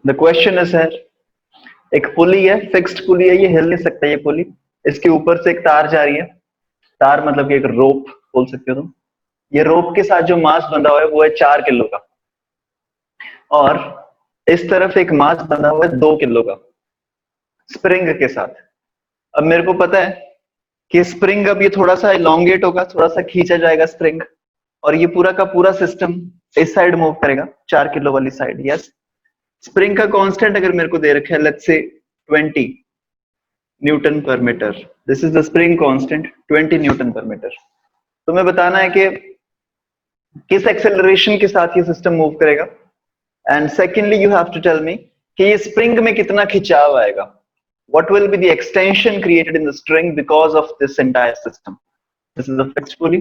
The question is है, एक पुली है, फिक्स्ड पुली है, ये हिल नहीं सकता ये पुली। इसके ऊपर से एक तार जा रही है, तार मतलब कि एक रोप बोल सकते हो तुम। ये रोप के साथ जो मास बंधा हुआ है वो है 4 किलो का, और इस तरफ एक मास बंधा हुआ है 2 किलो का स्प्रिंग के साथ। अब मेरे को पता है कि स्प्रिंग, अब ये थोड़ा सा इलोंगेट होगा, थोड़ा सा खींचा जाएगा स्प्रिंग, और ये पूरा का पूरा सिस्टम इस साइड मूव करेगा, 4 किलो वाली साइड। यस, स्प्रिंग का कांस्टेंट अगर मेरे को दे रखा है let's say 20 newton per metre, this is the spring constant 20 newton per metre. तुम्हें बताना है कि किस एक्सेलरेशन के साथ ये सिस्टम मूव करेगा, and secondly you have to tell me कि ये स्प्रिंग में कितना खिंचाव आएगा, what will be the extension created in the string because of this entire system. This is a fixed pulley,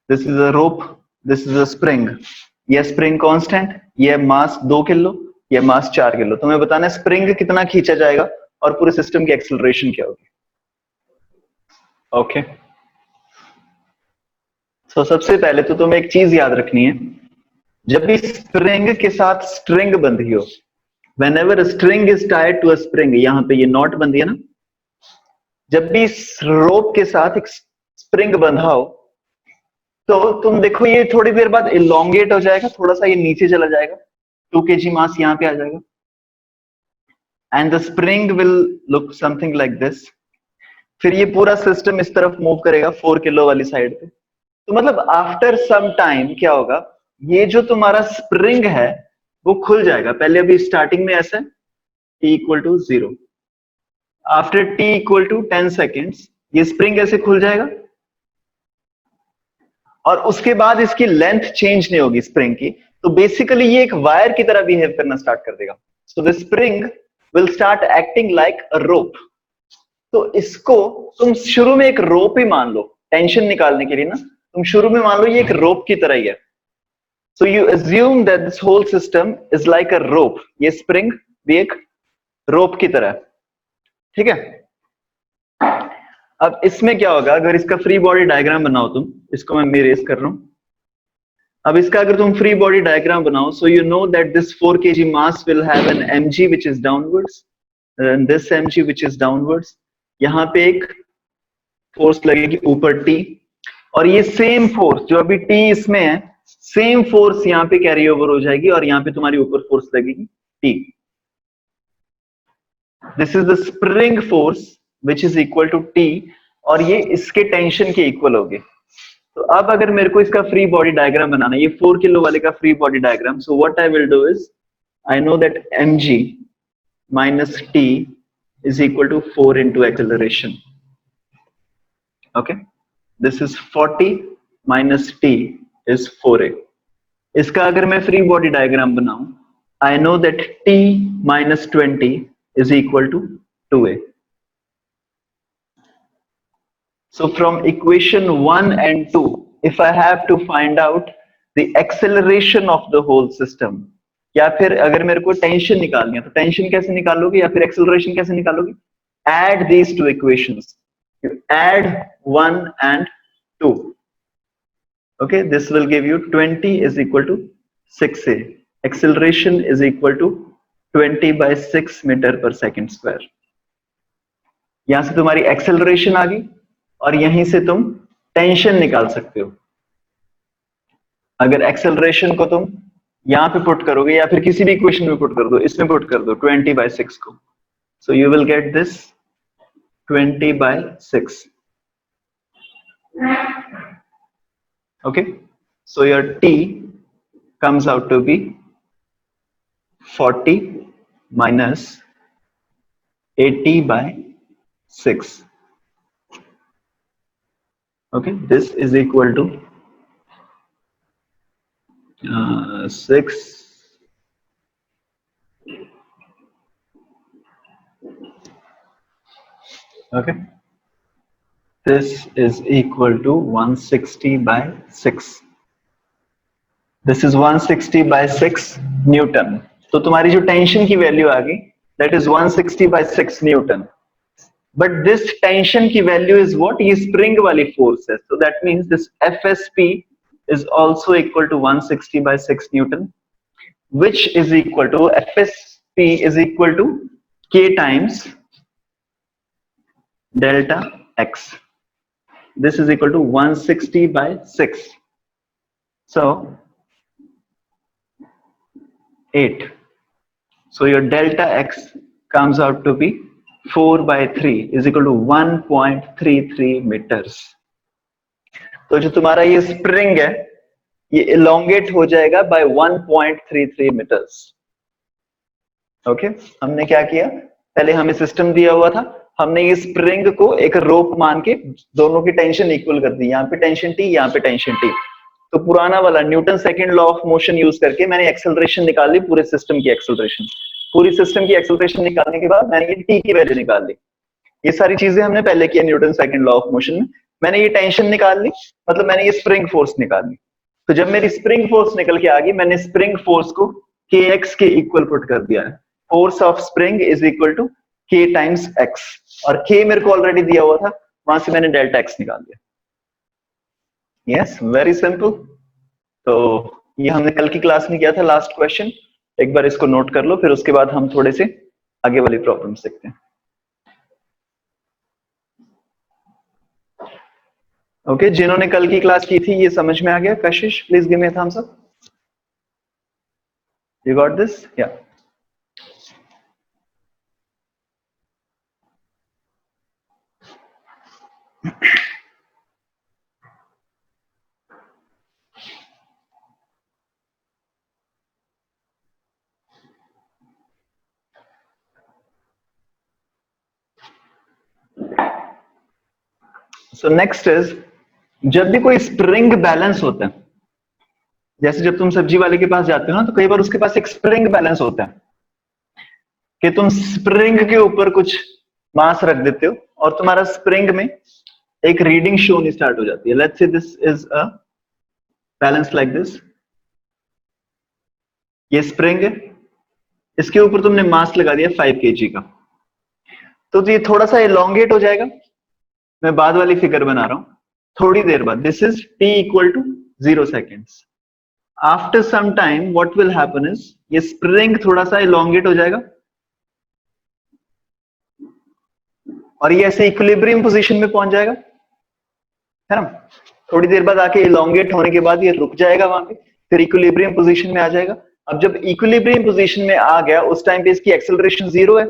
this is a rope, this is a spring. ये spring constant, ये मास 2 kilo, ये मास 4 kilo. तुम्हें बताना है spring कितना खींचा जाएगा और पूरे सिस्टम की एक्सेलरेशन क्या होगी। ओके, सो सबसे पहले तो तुम्हें एक चीज याद रखनी है, जब भी स्प्रिंग के साथ स्ट्रिंग बंधी हो, whenever a string is tied to a spring, यहां पे ये नॉट बंधी है ना, जब भी रोप के साथ एक स्प्रिंग बंधा हो तो तुम देखो ये थोड़ी देर बाद इलोंगेट हो जाएगा, थोड़ा सा ये नीचे चला जाएगा, 2 kg मास यहां पे आ जाएगा, and the spring will look something like this. फिर ये पूरा सिस्टम इस तरफ मूव करेगा 4 किलो वाली साइड पे। तो मतलब आफ्टर सम टाइम क्या होगा, ये जो तुम्हारा स्प्रिंग है वो खुल जाएगा। पहले अभी स्टार्टिंग में ऐसा t equal to 0, after t equal to 10 seconds ये स्प्रिंग ऐसे खुल जाएगा, और उसके बाद इसकी लेंथ चेंज नहीं होगी स्प्रिंग की, तो बेसिकली ये एक वायर की तरह बिहेव करना स्टार्ट कर देगा। So the spring will start acting like a rope. तो इसको तुम शुरू में एक रोप ही मान लो, टेंशन निकालने के लिए ना, तुम शुरू में मान लो ये एक रोप की तरह ही है। So you assume that this whole system is like a rope, ये स्प्रिंग भी एक रोप की तरह है, ठीक है। अब इसमें क्या होगा, अगर इसका फ्री बॉडी डायग्राम बनाओ तुम, इसको मैं इरेज कर रहा हूं। अब इसका अगर तुम फ्री बॉडी डायग्राम बनाओ, so you know that this 4 kg mass will have an mg which is downwards and this mg which is downwards। यहाँ पे एक फोर्स लगेगी ऊपर T, और ये सेम फोर्स जो अभी T इसमें है, सेम फोर्स यहाँ पे कैरी ओवर हो जाएगी और यहाँ पे तुम्हारी ऊपर फोर्स लगेगी T। This is the spring force which is equal to T, और ये इसके टेंशन के इक्वल होगी। तो अब अगर मेरे को इसका फ्री बॉडी डायग्राम बनाना है, ये 4 किलो वाले का free body diagram, so what I will do is I know that mg minus T is equal to 4 into acceleration. Okay, this is 40 minus T is 4a। इसका अगर मैं free body diagram बनाऊं, I know that T minus 20 is equal to 2a। So from equation 1 and 2, if I have to find out the acceleration of the whole system, या फिर अगर मेरे को tension निकालनी है तो टेंशन कैसे निकालोगे, या फिर एक्सेलरेशन कैसे निकालोगे, add these two equations, you add 1 and 2, okay, this will give you 20 is equal to 6a, acceleration is equal to 20 by 6 metre पर सेकेंड स्क्वायर। यहां से तुम्हारी एक्सेलरेशन आ गई और यहीं से तुम टेंशन निकाल सकते हो। अगर एक्सेलरेशन को तुम यहां पे पुट करोगे या फिर किसी भी इक्वेशन में पुट कर दो, इसमें पुट कर दो 20 by 6 को, so you will get this 20 by 6। okay, so your T comes out to be 40 minus 80 by 6। okay, this is equal to 6 okay, this is equal to 160 by 6। this is 160 by 6 Newton. तो तुम्हारी जो tension की value आ गई that is 160 by 6 Newton, but this tension की value is what, ये spring वाली force है, so that means this FSP is also equal to 160 by 6 Newton, which is equal to P is equal to K times delta X. This is equal to 160 by 6. So 8. So your delta X comes out to be 4 by 3 is equal to 1.33 meters. तो जो तुम्हारा ये spring है ये elongate हो जाएगा bye 1.33 metres. Okay, हमने क्या किया, पहले हमें सिस्टम दिया हुआ था, हमने ये स्प्रिंग को एक रोप मान के दोनों की टेंशन इक्वल कर दी, यहाँ पे टेंशन टी, यहाँ पे टेंशन टी. तो पुराना वाला Newton second law of motion use करके मैंने एक्सेलरेशन निकाल ली, पूरे सिस्टम की एक्सेलरेशन. पूरी सिस्टम की एक्सेलरेशन निकालने के बाद मैंने ये टी की वैल्यू निकाल ली. ये सारी चीजें हमने पहले किया Newton second law of motion में. मैंने ये टेंशन निकाल ली, मतलब मैंने ये स्प्रिंग फोर्स निकाल ली. तो जब मेरी स्प्रिंग फोर्स निकल के आ गई, मैंने स्प्रिंग फोर्स को kx के इक्वल पुट कर दिया है. Force of spring is equal to k times x, और k मेरे को ऑलरेडी दिया हुआ था, वहां से मैंने डेल्टा x निकाल दिया. Yes, very simple. तो ये हमने कल की क्लास में किया था लास्ट क्वेश्चन, एक बार इसको नोट कर लो, फिर उसके बाद हम थोड़े से आगे वाली प्रॉब्लम सीखते हैं. ओके, जिन्होंने कल की क्लास की थी ये समझ में आ गया? Kashish, please give me a thumbs up. You got this? Yeah. So next is, जब भी कोई स्प्रिंग बैलेंस होता है, जैसे जब तुम सब्जी वाले के पास जाते हो ना, तो कई बार उसके पास एक स्प्रिंग बैलेंस होता है कि तुम स्प्रिंग के ऊपर कुछ मास रख देते हो और तुम्हारा स्प्रिंग में एक रीडिंग शो होनी स्टार्ट हो जाती है. Let's say this is a balance like this. ये स्प्रिंग है, इसके ऊपर तुमने मास लगा दिया 5 kg का, तो ये थोड़ा सा एलोंगेट हो जाएगा. मैं बाद वाली फिगर बना रहा हूं थोड़ी देर बाद. This is t equal to 0 seconds. After some time what will happen is, ये स्प्रिंग थोड़ा सा एलोंगेट हो जाएगा और ये ऐसे इक्विलिब्रियम पोजीशन में पहुंच जाएगा, है ना. थोड़ी देर बाद आके एलोंगेट होने के बाद ये रुक जाएगा वहां पे, फिर इक्विलिब्रियम पोजीशन में आ जाएगा. अब जब इक्विलिब्रियम पोजीशन में आ गया, उस टाइम पे इसकी एक्सेलरेशन 0 है.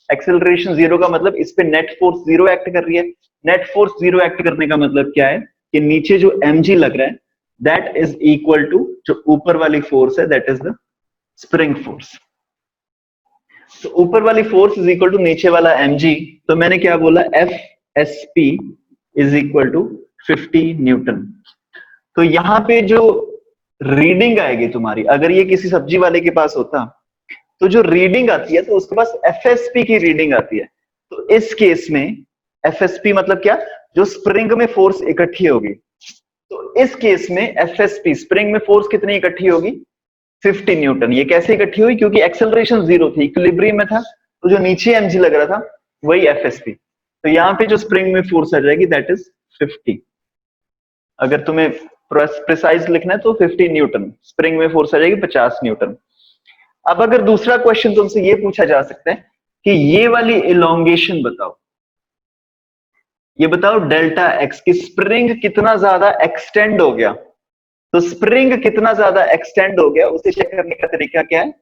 एक्सेलरेशन 0 का मतलब इस पे नेट फोर्स 0 एक्ट कर रही है. नेट फोर्स 0 एक्ट करने का मतलब क्या है कि नीचे जो mg लग रहा है दैट इज इक्वल टू जो ऊपर वाली फोर्स है, that is the spring force. तो ऊपर वाली फोर्स इज इक्वल टू नीचे वाला mg. तो मैंने क्या बोला, FSP is equal to 50 newton. तो यहाँ पे जो रीडिंग आएगी तुम्हारी, अगर ये किसी सब्जी वाले के पास होता तो जो रीडिंग आती है तो उसके पास FSP की रीडिंग आती है. तो इस केस में FSP मतलब क्या, जो स्प्रिंग में फोर्स इकट्ठी होगी. तो इस केस में FSP स्प्रिंग में फोर्स कितनी इकट्ठी होगी, 50 न्यूटन. ये कैसे इकट्ठी हुई, क्योंकि एक्सेलरेशन 0 थी, इक्विलिब्रियम में था, तो जो नीचे mg लग रहा था वही FSP. तो यहाँ पे जो स्प्रिंग में फोर्स आ जाएगी दैट इज 50. अगर तुम्हें प्रिसाइज लिखना है तो 50 न्यूटन, स्प्रिंग में फोर्स आ जाएगी 50 न्यूटन. अब अगर दूसरा क्वेश्चन तुमसे ये पूछा जा सकता है कि ये वाली इलोंगेशन बताओ, ये बताओ डेल्टा एक्स की स्प्रिंग कितना ज्यादा एक्सटेंड हो गया. तो स्प्रिंग कितना ज्यादा एक्सटेंड हो गया उसे चेक करने का तरीका क्या है.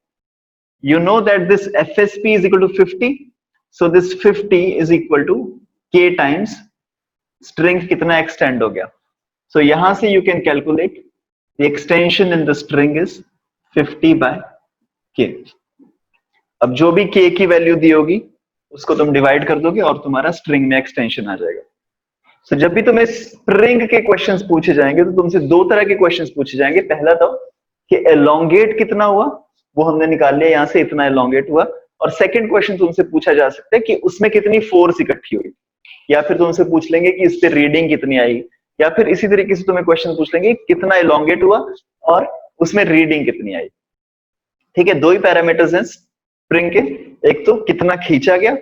You know that this FSP is equal to 50, so this 50 is equal to k times string कितना एक्सटेंड हो गया. सो यहां से you can calculate the extension in the string is 50 by k. अब जो भी k की वैल्यू दी होगी उसको तुम डिवाइड कर दोगे और तुम्हारा स्ट्रिंग में एक्सटेंशन आ जाएगा. सो जब भी तुम्हें स्प्रिंग के क्वेश्चंस पूछे जाएंगे तो तुमसे दो तरह के क्वेश्चंस पूछे जाएंगे. पहला तो कि एलोंगेट कितना हुआ, वो हमने निकाल लिया, यहां से इतना एलोंगेट हुआ. और सेकंड क्वेश्चन तुमसे पूछा जा सकता है कि उसमें कितनी फोर्स इकट्ठी हुई, या फिर तुमसे पूछ लेंगे कि इस पे रीडिंग कितनी आई, या फिर इसी तरीके से तुम्हें क्वेश्चन पूछ लेंगे कितना एलोंगेट हुआ और उसमें रीडिंग कितनी आई. ठीक है, दो ही पैरामीटर्स हैं स्प्रिंग के, एक तो कितना खींचा गया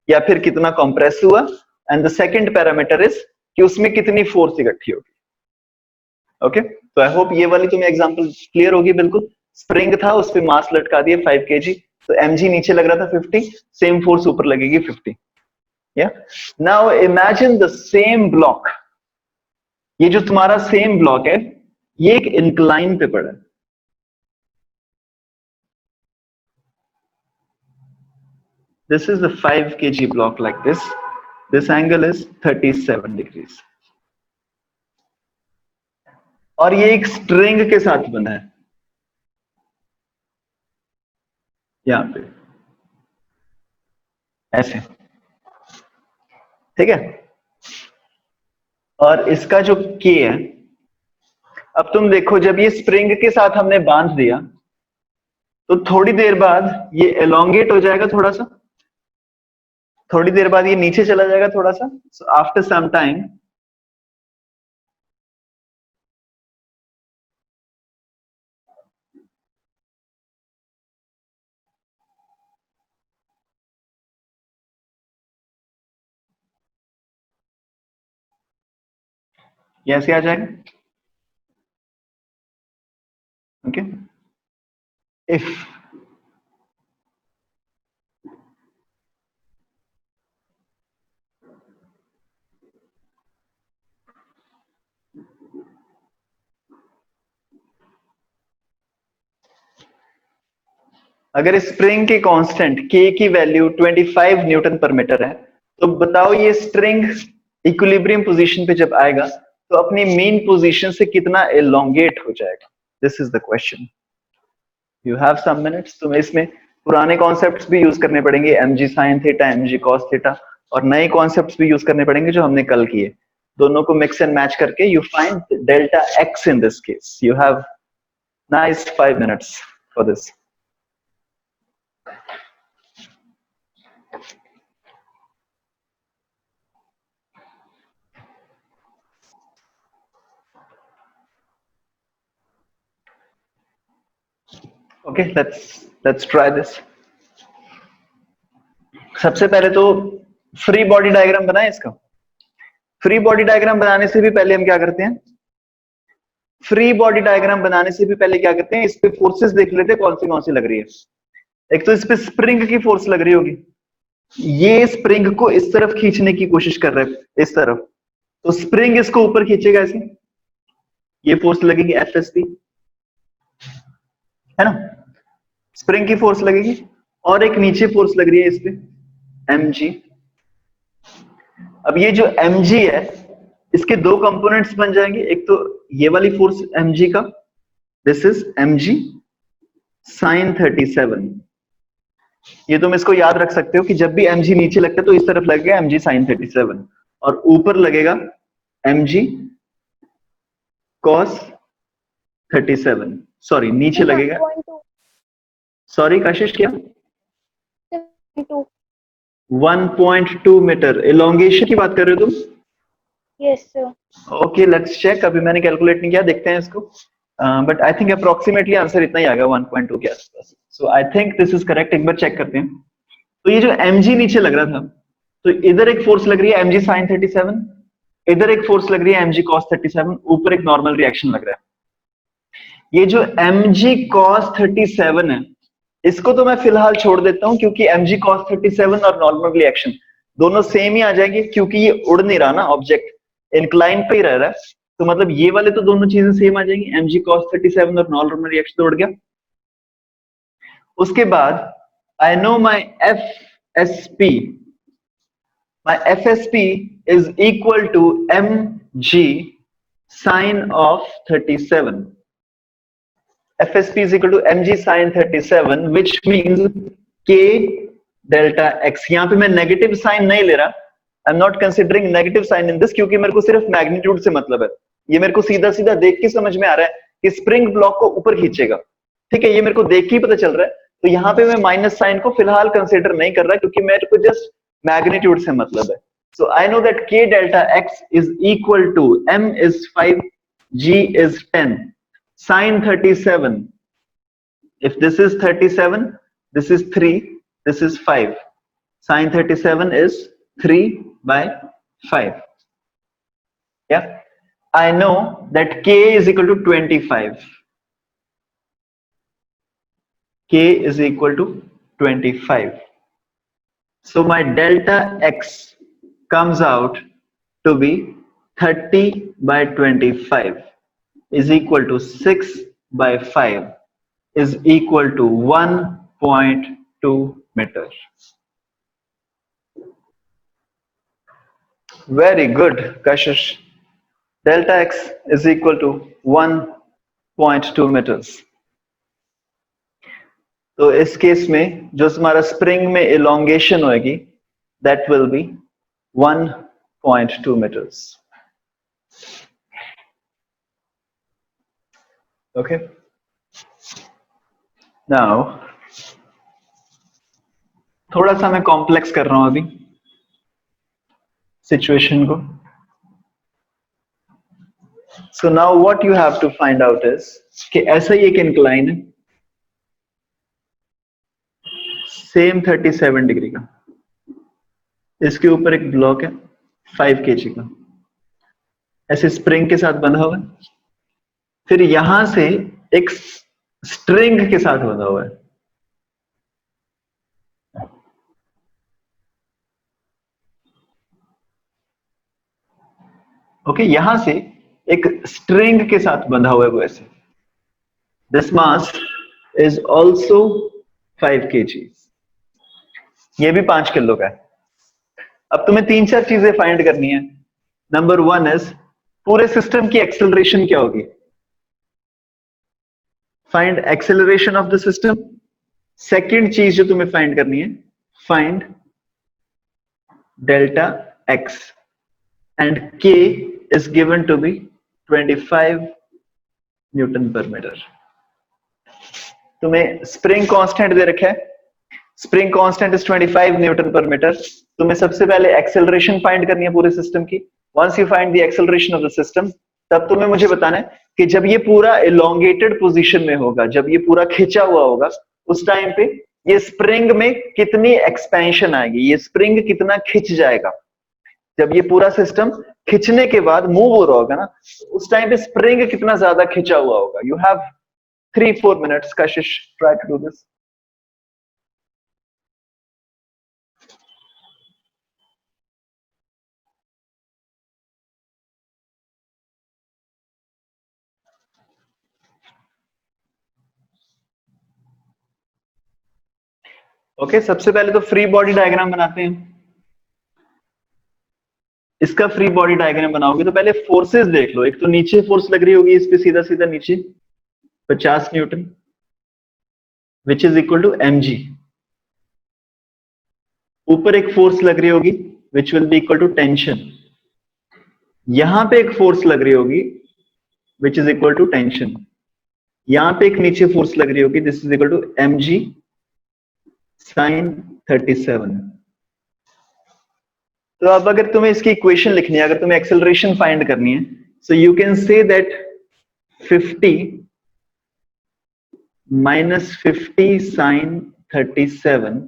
या फिर कितना कंप्रेस हुआ, and the second parameter is कि उसमें कितनी फोर्स इकट्ठी होगी. ओके, तो आई होप ये वाली तुम्हें एग्जांपल क्लियर होगी बिल्कुल. स्प्रिंग था, उस पे मास लटका दिया 5 kg, तो mg नीचे लग रहा था 50, सेम फोर्स ऊपर लगेगी 50. या now imagine the same block, ये जो तुम्हारा सेम ब्लॉक है ये एक इंक्लाइन पे पड़ा है. This is the 5 kg block like this. This angle is 37 degrees. और ये एक स्ट्रिंग के साथ बना है यहां पे ऐसे, ठीक है. और इसका जो K है, अब तुम देखो जब ये स्प्रिंग के साथ हमने बांध दिया तो थोड़ी देर बाद ये एलोंगेट हो जाएगा थोड़ा सा, थोड़ी देर बाद ये नीचे चला जाएगा थोड़ा सा. सो आफ्टर सम टाइम ये ऐसे आ जाएगा. ओके, इफ अगर स्प्रिंग की कांस्टेंट K की वैल्यू 25 न्यूटन पर मीटर है तो बताओ ये स्ट्रिंग इक्विलिब्रियम पोजीशन पे जब आएगा तो अपनी मेन पोजीशन से कितना एलोंगेट हो जाएगा. This is the question. You have some minutes. तुम्हें इसमें पुराने कॉन्सेप्ट्स भी यूज करने पड़ेंगे, mg sin theta, mg cos theta, और नए कॉन्सेप्ट्स भी यूज करने पड़ेंगे जो हमने कल किए. दोनों को मिक्स एंड मैच करके you find delta x in this case. You have nice 5 minutes for this. Okay, let's try this. सबसे पहले तो फ्री बॉडी डायग्राम बनाए इसका. फ्री बॉडी डायग्राम बनाने से भी पहले हम क्या करते हैं, फ्री बॉडी डायग्राम बनाने से भी पहले क्या करते हैं, इस पे फोर्सेस देख लेते हैं कौन सी लग रही है. एक तो इस पे स्प्रिंग की फोर्स लग रही होगी, ये स्प्रिंग को इस तरफ खींचने की कोशिश कर रहा है इस तरफ, तो स्प्रिंग इसको ऊपर खींचेगा ऐसे, ये फोर्स लगेगी एफएसपी, है ना. स्प्रिंग की फोर्स लगेगी और एक नीचे फोर्स लग रही है इस पे mg. अब ये जो mg है इसके दो कंपोनेंट्स बन जाएंगे. एक तो ये वाली फोर्स mg का, दिस इज mg sin 37. ये तुम इसको याद रख सकते हो कि जब भी mg नीचे लगता है तो इस तरफ लगेगा mg sin 37 और ऊपर लगेगा mg cos 37. सॉरी, नीचे लगेगा, सॉरी कशिश, क्या 1.2 मीटर. एलोंगेशन की बात कर रहे हो तुम? Yes sir. Okay, let's check. अभी मैंने कैलकुलेट नहीं किया, देखते हैं इसको. But I think approximately answer इतना ही आ गया 1.2 के आसपास. So I think this is correct. एक बार चेक करते हैं. तो ये जो mg नीचे लग रहा था, तो इधर एक फोर्स लग रही है mg sin 37, इधर एक फोर्स लग रही है mg cos 37, ऊपर एक नॉर्मल रिएक्शन लग रहा है. ये जो mg cos 37 है इसको तो मैं फिलहाल छोड़ देता हूं क्योंकि mg cos 37 और नॉर्मल रिएक्शन दोनों सेम ही आ जाएंगे, क्योंकि ये उड़ नहीं रहा ना, ऑब्जेक्ट इंक्लाइन पे ही रह रहा है. तो मतलब ये वाले तो दोनों चीजें सेम आ जाएंगी, mg cos 37 और नॉर्मल रिएक्शन तो उड़ गया. उसके बाद I know my FSP. My FSP is equal to mg sin of 37. FSP is equal to mg sin 37, which means k delta x. यहाँ पे मैं नेगेटिव साइन नहीं ले रहा, I am not considering negative sign in this, क्योंकि मेरे को सिर्फ मैग्नीट्यूड से मतलब है. ये मेरे को सीधा सीधा देख के समझ में आ रहा है कि स्प्रिंग ब्लॉक को ऊपर खींचेगा, ठीक है, ये मेरे को देख के ही पता चल रहा है. तो यहाँ पे मैं माइनस साइन को फिलहाल कंसिडर नहीं कर रहा क्योंकि मेरे को जस्ट मैग्नीट्यूड से मतलब है. So I know that k delta x is equal to m is 5, g is 10, sin 37. If this is 37, this is 3, this is 5. Sin 37 is 3 by 5. Yeah, I know that k is equal to 25. K is equal to 25. So my delta x comes out to be 30 by 25 is equal to 6 by 5 is equal to 1.2 meter. Very good, Kashish. Delta x is equal to 1.2 meters. तो इस case में जो हमारा spring में elongation होगी that will B 1.2 meters. Okay. Now थोड़ा सा मैं कॉम्प्लेक्स कर रहा हूं अभी सिचुएशन को. So now what you have to find out is कि ऐसा ही एक इंक्लाइन है सेम 37 डिग्री का, इसके ऊपर एक ब्लॉक है 5 kg का, ऐसे स्प्रिंग के साथ बंधा हुआ है, फिर यहां से एक स्ट्रिंग के साथ बंधा हुआ है. ओके, यहां से एक स्ट्रिंग के साथ बंधा हुआ है वो ऐसे. This mass is also 5 kg. ये भी 5 किलो का है. अब तुम्हें 3-4 चीजें फाइंड करनी है. नंबर 1 इज पूरे सिस्टम की एक्सेलरेशन क्या होगी. Find acceleration of the system. Second चीज जो तुम्हें फाइंड करनी है, फाइंड डेल्टा एक्स एंड के is given to be 25 Newton per metre. तुम्हें स्प्रिंग कांस्टेंट दे रखा है, spring constant is 25 Newton per metre. तुम्हें सबसे पहले एक्सेलरेशन फाइंड करनी है पूरे सिस्टम की. Once you find the acceleration of the system, तब तुम्हें मुझे बताना है कि जब ये पूरा इलोंगेटेड पोजीशन में होगा, जब ये पूरा खिंचा हुआ होगा, उस टाइम पे ये स्प्रिंग में कितनी एक्सपेंशन आएगी, ये स्प्रिंग कितना खिंच जाएगा. जब ये पूरा सिस्टम खिंचने के बाद मूव हो रहा होगा ना, उस टाइम पे स्प्रिंग कितना ज्यादा खिंचा हुआ होगा. You have 3-4 minutes. Kashish, try to do this. Okay, सबसे पहले तो फ्री बॉडी डायग्राम बनाते हैं. इसका फ्री बॉडी डायग्राम बनाओगे तो पहले फोर्सेस देख लो. एक तो नीचे फोर्स लग रही होगी इस पे सीधा सीधा नीचे 50 newton which is equal to mg. ऊपर एक फोर्स लग रही होगी which will be equal to tension. यहां पे एक फोर्स लग रही होगी which is equal to tension. यहां पे एक नीचे फोर्स लग रही होगी, this is equal to mg sin 37. तो अब अगर तुम्हें इसकी इक्वेशन लिखनी है, अगर तुम्हें एक्सेलरेशन फाइंड करनी है, so you can say that 50 minus 50 sin 37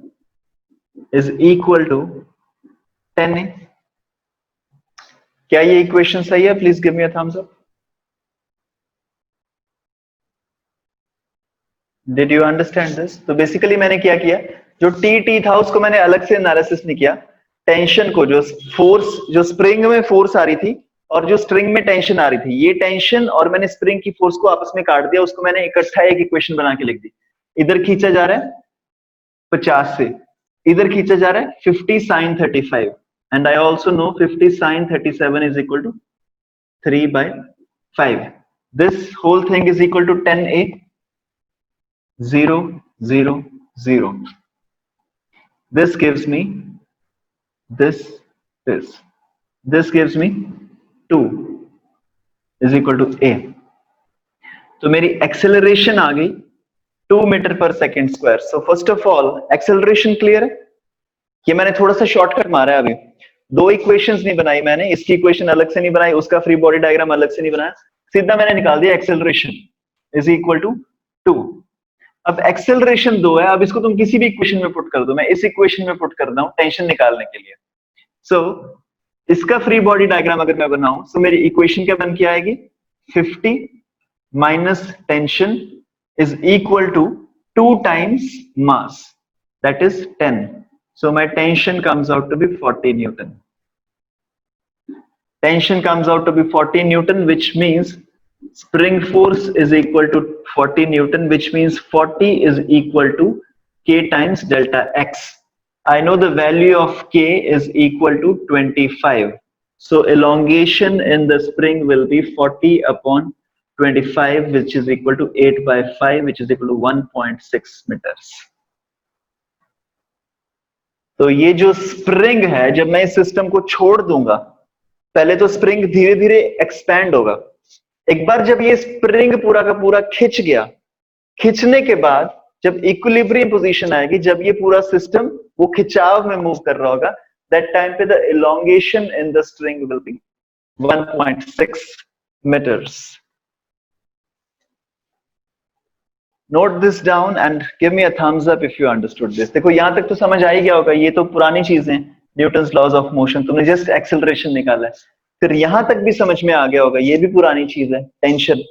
is equal to 10a. क्या ये इक्वेशन सही है? Please give me a thumbs up. Did you understand this? तो बेसिकली मैंने क्या किया, जो टी था उसको मैंने अलग से एनालिसिस नहीं किया. टेंशन को, जो फोर्स, जो स्प्रिंग में फोर्स आ रही थी और जो स्ट्रिंग में टेंशन आ रही थी, ये टेंशन और मैंने स्प्रिंग की फोर्स को आपस में काट दिया, उसको मैंने इकट्ठा एक इक्वेशन बना के लिख दी. इधर खींचा जा रहा है 50 से, इधर खींचा जा रहा है 50 sin 35, and I also know 50 sin 37 is equal to 3/5. This whole thing is equal to 10a. 0 0 0. This gives me this gives me 2 is equal to a. तो मेरी एक्सेलरेशन आ गई 2 मीटर पर second square. So first of all acceleration clear है. ये मैंने थोड़ा सा शॉर्टकट मारा है. अभी 2 इक्वेशंस नहीं बनाई मैंने, इसकी इक्वेशन अलग से नहीं बनाई, उसका फ्री बॉडी डायग्राम अलग से नहीं बनाया, सीधा मैंने निकाल दिया एक्सेलरेशन इज इक्वल टू 2. अब एक्सेलरेशन 2 है, अब इसको तुम किसी भी इक्वेशन में पुट कर दो. मैं इस इक्वेशन में पुट कर रहा हूं टेंशन निकालने के लिए. सो इसका फ्री बॉडी डायग्राम अगर मैं बनाऊं, तो मेरी इक्वेशन क्या बन के आएगी, 50 minus tension is equal to 2 times mass. that is 10. So my tension comes out to be 40 Newton. Tension comes out to be 40 Newton, which means spring force is equal to 40 Newton, which means 40 is equal to K times delta X. I know the value of K is equal to 25. So elongation in the spring will be 40 upon 25, which is equal to 8 by 5, which is equal to 1.6 meters. तो ये जो spring है, जब मैं इस system को छोड़ दूंगा, पहले तो स्प्रिंग धीरे धीरे एक्सपैंड होगा. एक बार जब ये स्प्रिंग पूरा का पूरा खिंच गया, खिंचने के बाद जब इक्विलिब्रियम पोजीशन आएगी, जब ये पूरा सिस्टम वो खिंचाव में मूव कर रहा होगा, दैट टाइम पे the elongation in the string will be 1.6 meters. Note this down and give me a thumbs up if you understood this. देखो यहां तक तो समझ आ ही गया होगा, ये तो पुरानी चीजें, न्यूटन्स लॉज ऑफ मोशन, तुमने जस्ट एक्सेलरेशन निकाला है. फिर यहां तक भी समझ में आ गया होगा, ये भी पुरानी चीज है, tension.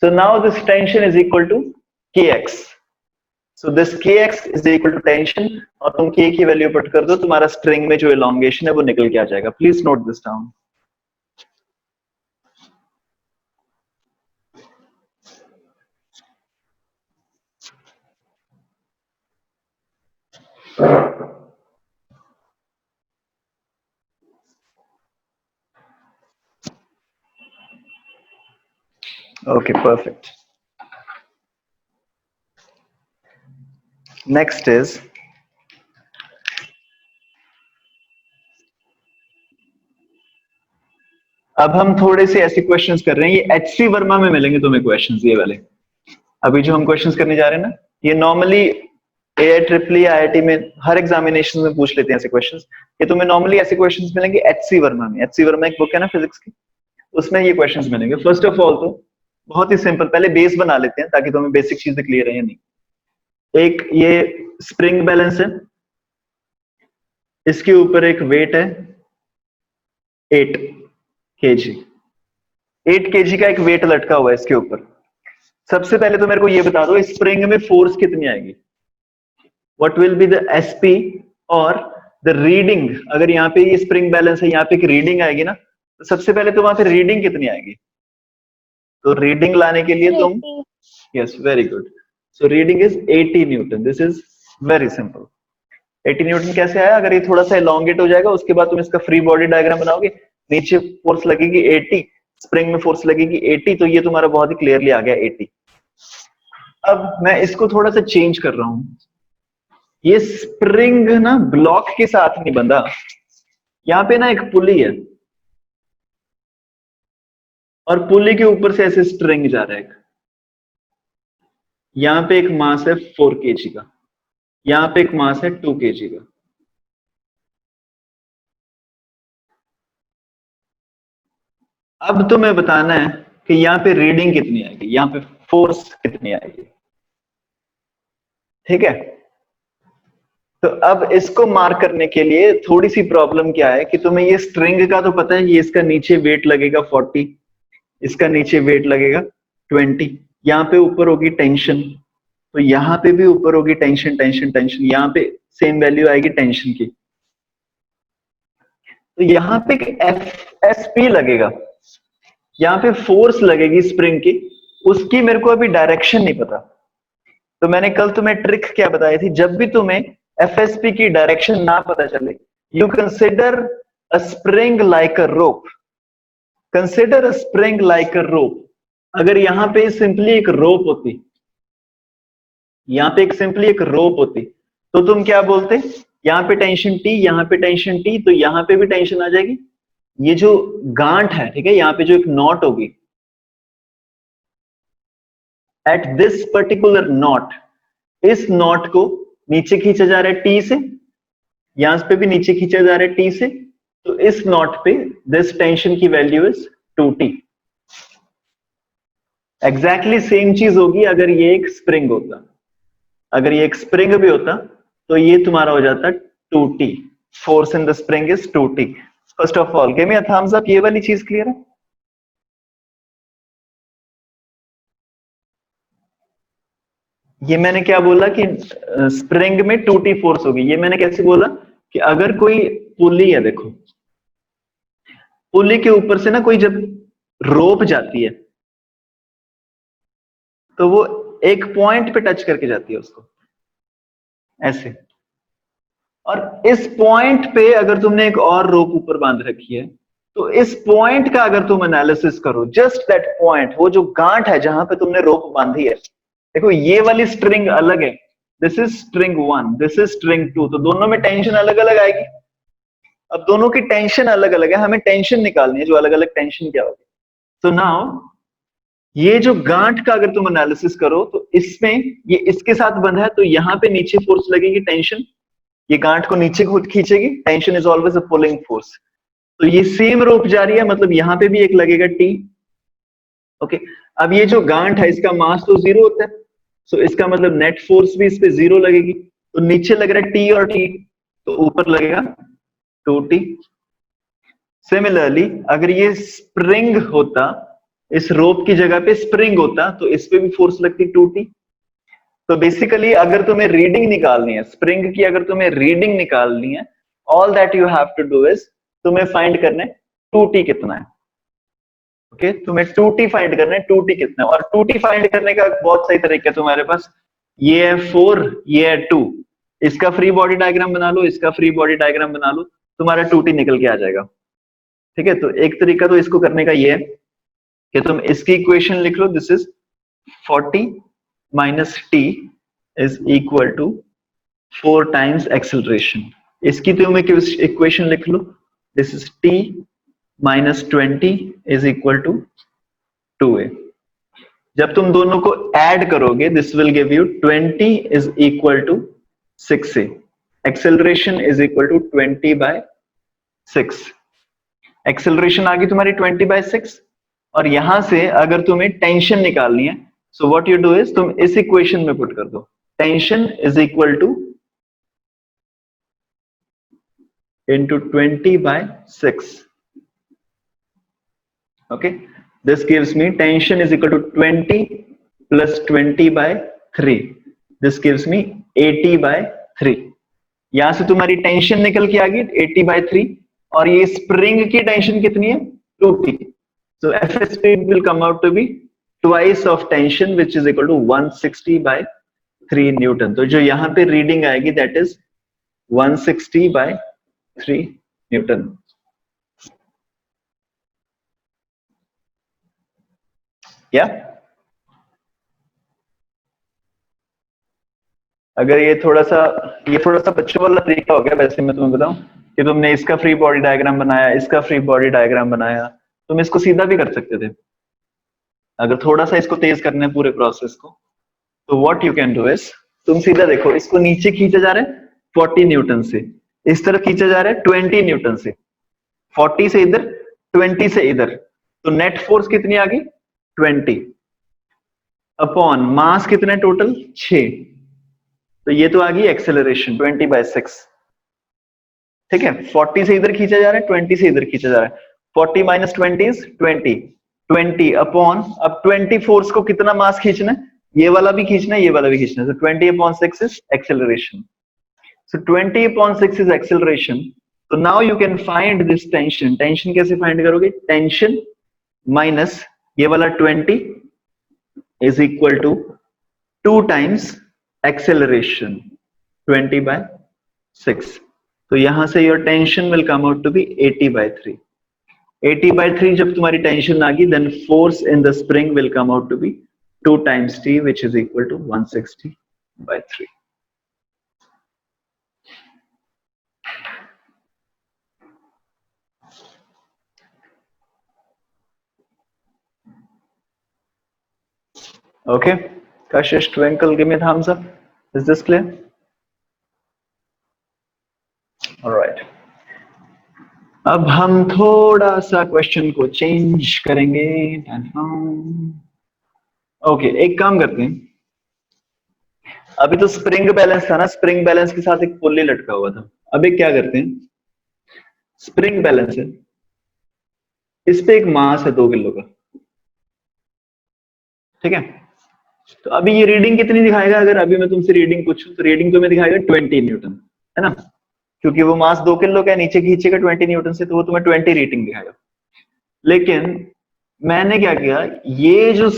So now this tension is equal to kx. So this kx is equal to tension, और तुम k की वैल्यू पुट कर दो, तुम्हारा स्ट्रिंग में जो elongation है वो निकल के आ जाएगा. Please note this down. Okay, perfect. Next is अब हम थोड़े से ऐसे क्वेश्चंस कर रहे हैं, ये एचसी वर्मा में मिलेंगे तुम्हें क्वेश्चंस, ये वाले अभी जो हम क्वेश्चंस करने जा रहे हैं ना, ये नॉर्मली AIEEE IIT में हर एग्जामिनेशन में पूछ लेते हैं ऐसे क्वेश्चंस. ये तुम्हें नॉर्मली ऐसे क्वेश्चंस मिलेंगे एचसी वर्मा में. एचसी वर्मा एक बुक है ना फिजिक्स की, उसमें ये क्वेश्चंस मिलेंगे. फर्स्ट ऑफ ऑल तो बहुत ही सिंपल, पहले बेस बना लेते हैं ताकि तुम्हें बेसिक चीजें क्लियर है या नहीं. एक ये स्प्रिंग बैलेंस है, इसके ऊपर एक वेट है 8 kg. 8 kg का एक वेट लटका हुआ है इसके ऊपर. सबसे पहले तो मेरे को ये बता दो, स्प्रिंग में फोर्स कितनी आएगी, what will be the SP और द रीडिंग. अगर यहाँ पे ये स्प्रिंग बैलेंस है, यहाँ पे एक रीडिंग आएगी ना, तो सबसे पहले तो वहां पे रीडिंग कितनी आएगी. तो रीडिंग लाने के लिए तुम, yes very good, so reading is 80 Newton. This is very simple. 80 Newton कैसे आया, अगर ये थोड़ा सा एलोंगेट हो जाएगा, उसके बाद तुम इसका फ्री बॉडी डायग्राम बनाओगे, नीचे फोर्स लगेगी 80, स्प्रिंग में फोर्स लगेगी 80, तो ये तुम्हारा बहुत ही क्लियरली आ गया 80. अब मैं इसको थोड़ा सा चेंज कर रहा हूं. ये स्प्रिंग ना ब्लॉक के साथ नहीं बंधा, यहां पे ना एक पुली है, और पुली के ऊपर से ऐसे स्ट्रिंग जा रहा है. यहां पे एक मास है 4 kg का, यहां पे एक मास है 2 kg का. अब तुम्हें बताना है कि यहाँ पे रीडिंग कितनी आएगी, यहाँ पे फोर्स कितनी आएगी. ठीक है, तो अब इसको मार्क करने के लिए थोड़ी सी प्रॉब्लम क्या है कि तुम्हें ये स्ट्रिंग का तो पता है, ये इसका नीचे वेट लगेगा 40, इसका नीचे वेट लगेगा 20, यहाँ पे ऊपर होगी टेंशन, तो यहाँ पे भी ऊपर होगी टेंशन टेंशन टेंशन, यहाँ पे सेम वैल्यू आएगी टेंशन की. तो यहाँ पे एफएसपी लगेगा, यहाँ पे फोर्स लगेगी स्प्रिंग की, उसकी मेरे को अभी डायरेक्शन नहीं पता. तो मैंने कल तुम्हें ट्रिक क्या बताई थी, जब भी तुम्हें एफएसपी की डायरेक्शन ना पता चले, you consider a spring like a rope. Consider a spring like a rope. अगर यहाँ पे सिंपली एक रोप होती, यहाँ पे एक सिंपली एक रोप होती, तो तुम क्या बोलते, यहाँ पे टेंशन टी, यहाँ पे टेंशन टी, तो यहाँ पे भी टेंशन आ जाएगी. ये जो गांठ है, ठीक है, यहाँ पे जो एक नॉट होगी, एट दिस पर्टिकुलर नॉट, इस नॉट को नीचे खींचा जा रहा है टी से, यहां पे भी नीचे खींचा जा रहा है टी से, तो इस नॉट पे दिस टेंशन की value is 2t. Exactly same चीज होगी अगर ये एक स्प्रिंग होता. अगर ये एक स्प्रिंग भी होता तो ये तुम्हारा हो जाता 2t. Force in the spring is 2t. First of all give me a thumbs up, ये वाली चीज क्लियर है. ये मैंने क्या बोला कि स्प्रिंग में 2T फोर्स होगी। ये मैंने कैसे बोला कि अगर कोई पुली है, देखो पुली के ऊपर से ना कोई जब रोप जाती है तो वो एक पॉइंट पे टच करके जाती है उसको, ऐसे। और इस पॉइंट पे अगर तुमने एक और रोप ऊपर बांध रखी है, तो इस पॉइंट का अगर तुम एनालिसिस करो, जस्ट दैट पॉइंट, वो जो गांठ है जहां पे तुमने रोप बांधी है, देखो ये वाली स्ट्रिंग अलग है, this is string 1, this is string 2, तो दोनों में टेंशन अलग अलग आएगी। अब दोनों की टेंशन अलग अलग है, हमें टेंशन निकालनी है, जो अलग अलग टेंशन क्या होगी। तो नाउ ये जो गांठ का अगर तुम एनालिसिस करो तो इसमें ये इसके साथ बंधा है, तो यहाँ पे नीचे फोर्स लगेगी, टेंशन, ये गांठ को नीचे खुद खींचेगी, tension is always a pulling force. तो ये सेम रोप जा रही है, मतलब यहाँ पे भी एक लगेगा टी। ओके, अब ये जो गांठ है इसका मास तो जीरो होता है, सो इसका मतलब नेट फोर्स भी इस पे जीरो लगेगी। तो नीचे लग रहा है टी और टी, तो ऊपर लगेगा 2T। सिमिलरली अगर ये स्प्रिंग होता, इस रोप की जगह पे स्प्रिंग होता, तो इस पे भी फोर्स लगती 2T। तो बेसिकली अगर तुम्हें रीडिंग निकालनी है स्प्रिंग की, अगर तुम्हें रीडिंग निकालनी है, all that you have to do is, तुम्हें फाइंड करना है 2T कितना है। ओके, तुम्हें 2T फाइंड करना है, 2T कितना है। और 2T फाइंड करने का बहुत सही तरीका है तुम्हारे पास, ये है 4, ये है 2, इसका फ्री बॉडी डायग्राम बना लो, इसका फ्री बॉडी डायग्राम बना लो, तुम्हारा 2T निकल के आ जाएगा। ठीक है, तो एक तरीका तो इसको करने का ये है कि तुम इसकी इक्वेशन लिख लो, this is 40 minus T is equal to 4 times acceleration. इसकी तुम एक इक्वेशन लिख लो, this is T minus 20 is equal to 2a। जब तुम दोनों को ऐड करोगे, this will give you 20 is equal to 6a। Acceleration is equal to 20/6। Acceleration आ गई तुम्हारी 20/6। और यहां से अगर तुम्हें टेंशन निकालनी है, so what you do is, तुम इस इक्वेशन में पुट कर दो, tension is equal to into 20/6. Okay, this gives me tension is equal to 20 plus 20/3. This gives me 80/3. यहां से तुम्हारी टेंशन निकल के आ गई 80/3, और ये स्प्रिंग की टेंशन कितनी है 2T। So FSP will come out to be twice of tension, which is equal to 160/3 Newton. तो जो यहाँ पे रीडिंग आएगी दैट इज 160/3 न्यूटन। क्या अगर ये थोड़ा सा बच्चों वाला तरीका हो गया, वैसे मैं तुम्हें बताऊं कि तुमने इसका फ्री बॉडी डायग्राम बनाया, इसका फ्री बॉडी डायग्राम बनाया, तुम इसको सीधा भी कर सकते थे। अगर थोड़ा सा इसको तेज करना है पूरे प्रोसेस को, तो what you can do is, तुम सीधा देखो, इसको नीचे खींचा जा रहा है 40 न्यूटन से, इस तरफ खींचा जा रहा है 20 न्यूटन से, 40 से इधर, 20 से इधर, तो नेट फोर्स कितनी आ गई 20 अपॉन मास कितना टोटल 6, तो ये तो आ गई एक्सेलरेशन 20/6। ठीक है, 40 से इधर खींचा जा रहा है, 20 से इधर खींचा जा रहा है, 40 माइनस 20 इज 20, 20 अपॉन, अब 20 फोर्स को कितना मास खींचना है, ये वाला भी खींचना है, ये वाला भी खींचना है, so 20/6 is acceleration. So 20/6 is acceleration. So now you can find this tension. Tension कैसे find करोगे? Tension minus ये वाला 20 is equal to 2 times acceleration 20/6. तो यहां से your tension will come out to be 80/3. 80/3 जब तुम्हारी टेंशन आ गई, then force in the spring will come out to be 2 times T, which is equal to 160/3. Okay, Kashish, Twinkle, give me a thumbs up. Is this clear? All right. अब हम थोड़ा सा question को change करेंगे। Okay, एक काम करते हैं, अभी तो स्प्रिंग बैलेंस था ना, स्प्रिंग बैलेंस के साथ एक पुल्ली लटका हुआ था। अब एक क्या करते हैं, स्प्रिंग बैलेंस है, इस पे एक मास है 2 किलो का, ठीक है। तो अभी ये रीडिंग कितनी दिखाएगा? अगर अभी मैं तुमसे रीडिंग पूछूं तो रीडिंग तुम्हें दिखाएगा 20 न्यूटन, है ना, क्योंकि वो मास 2 किलो का नीचे खींचेगा 20 न्यूटन से, तो वो तुम्हें 20 रीडिंग दिखाएगा। लेकिन मैंने क्या किया, ये जो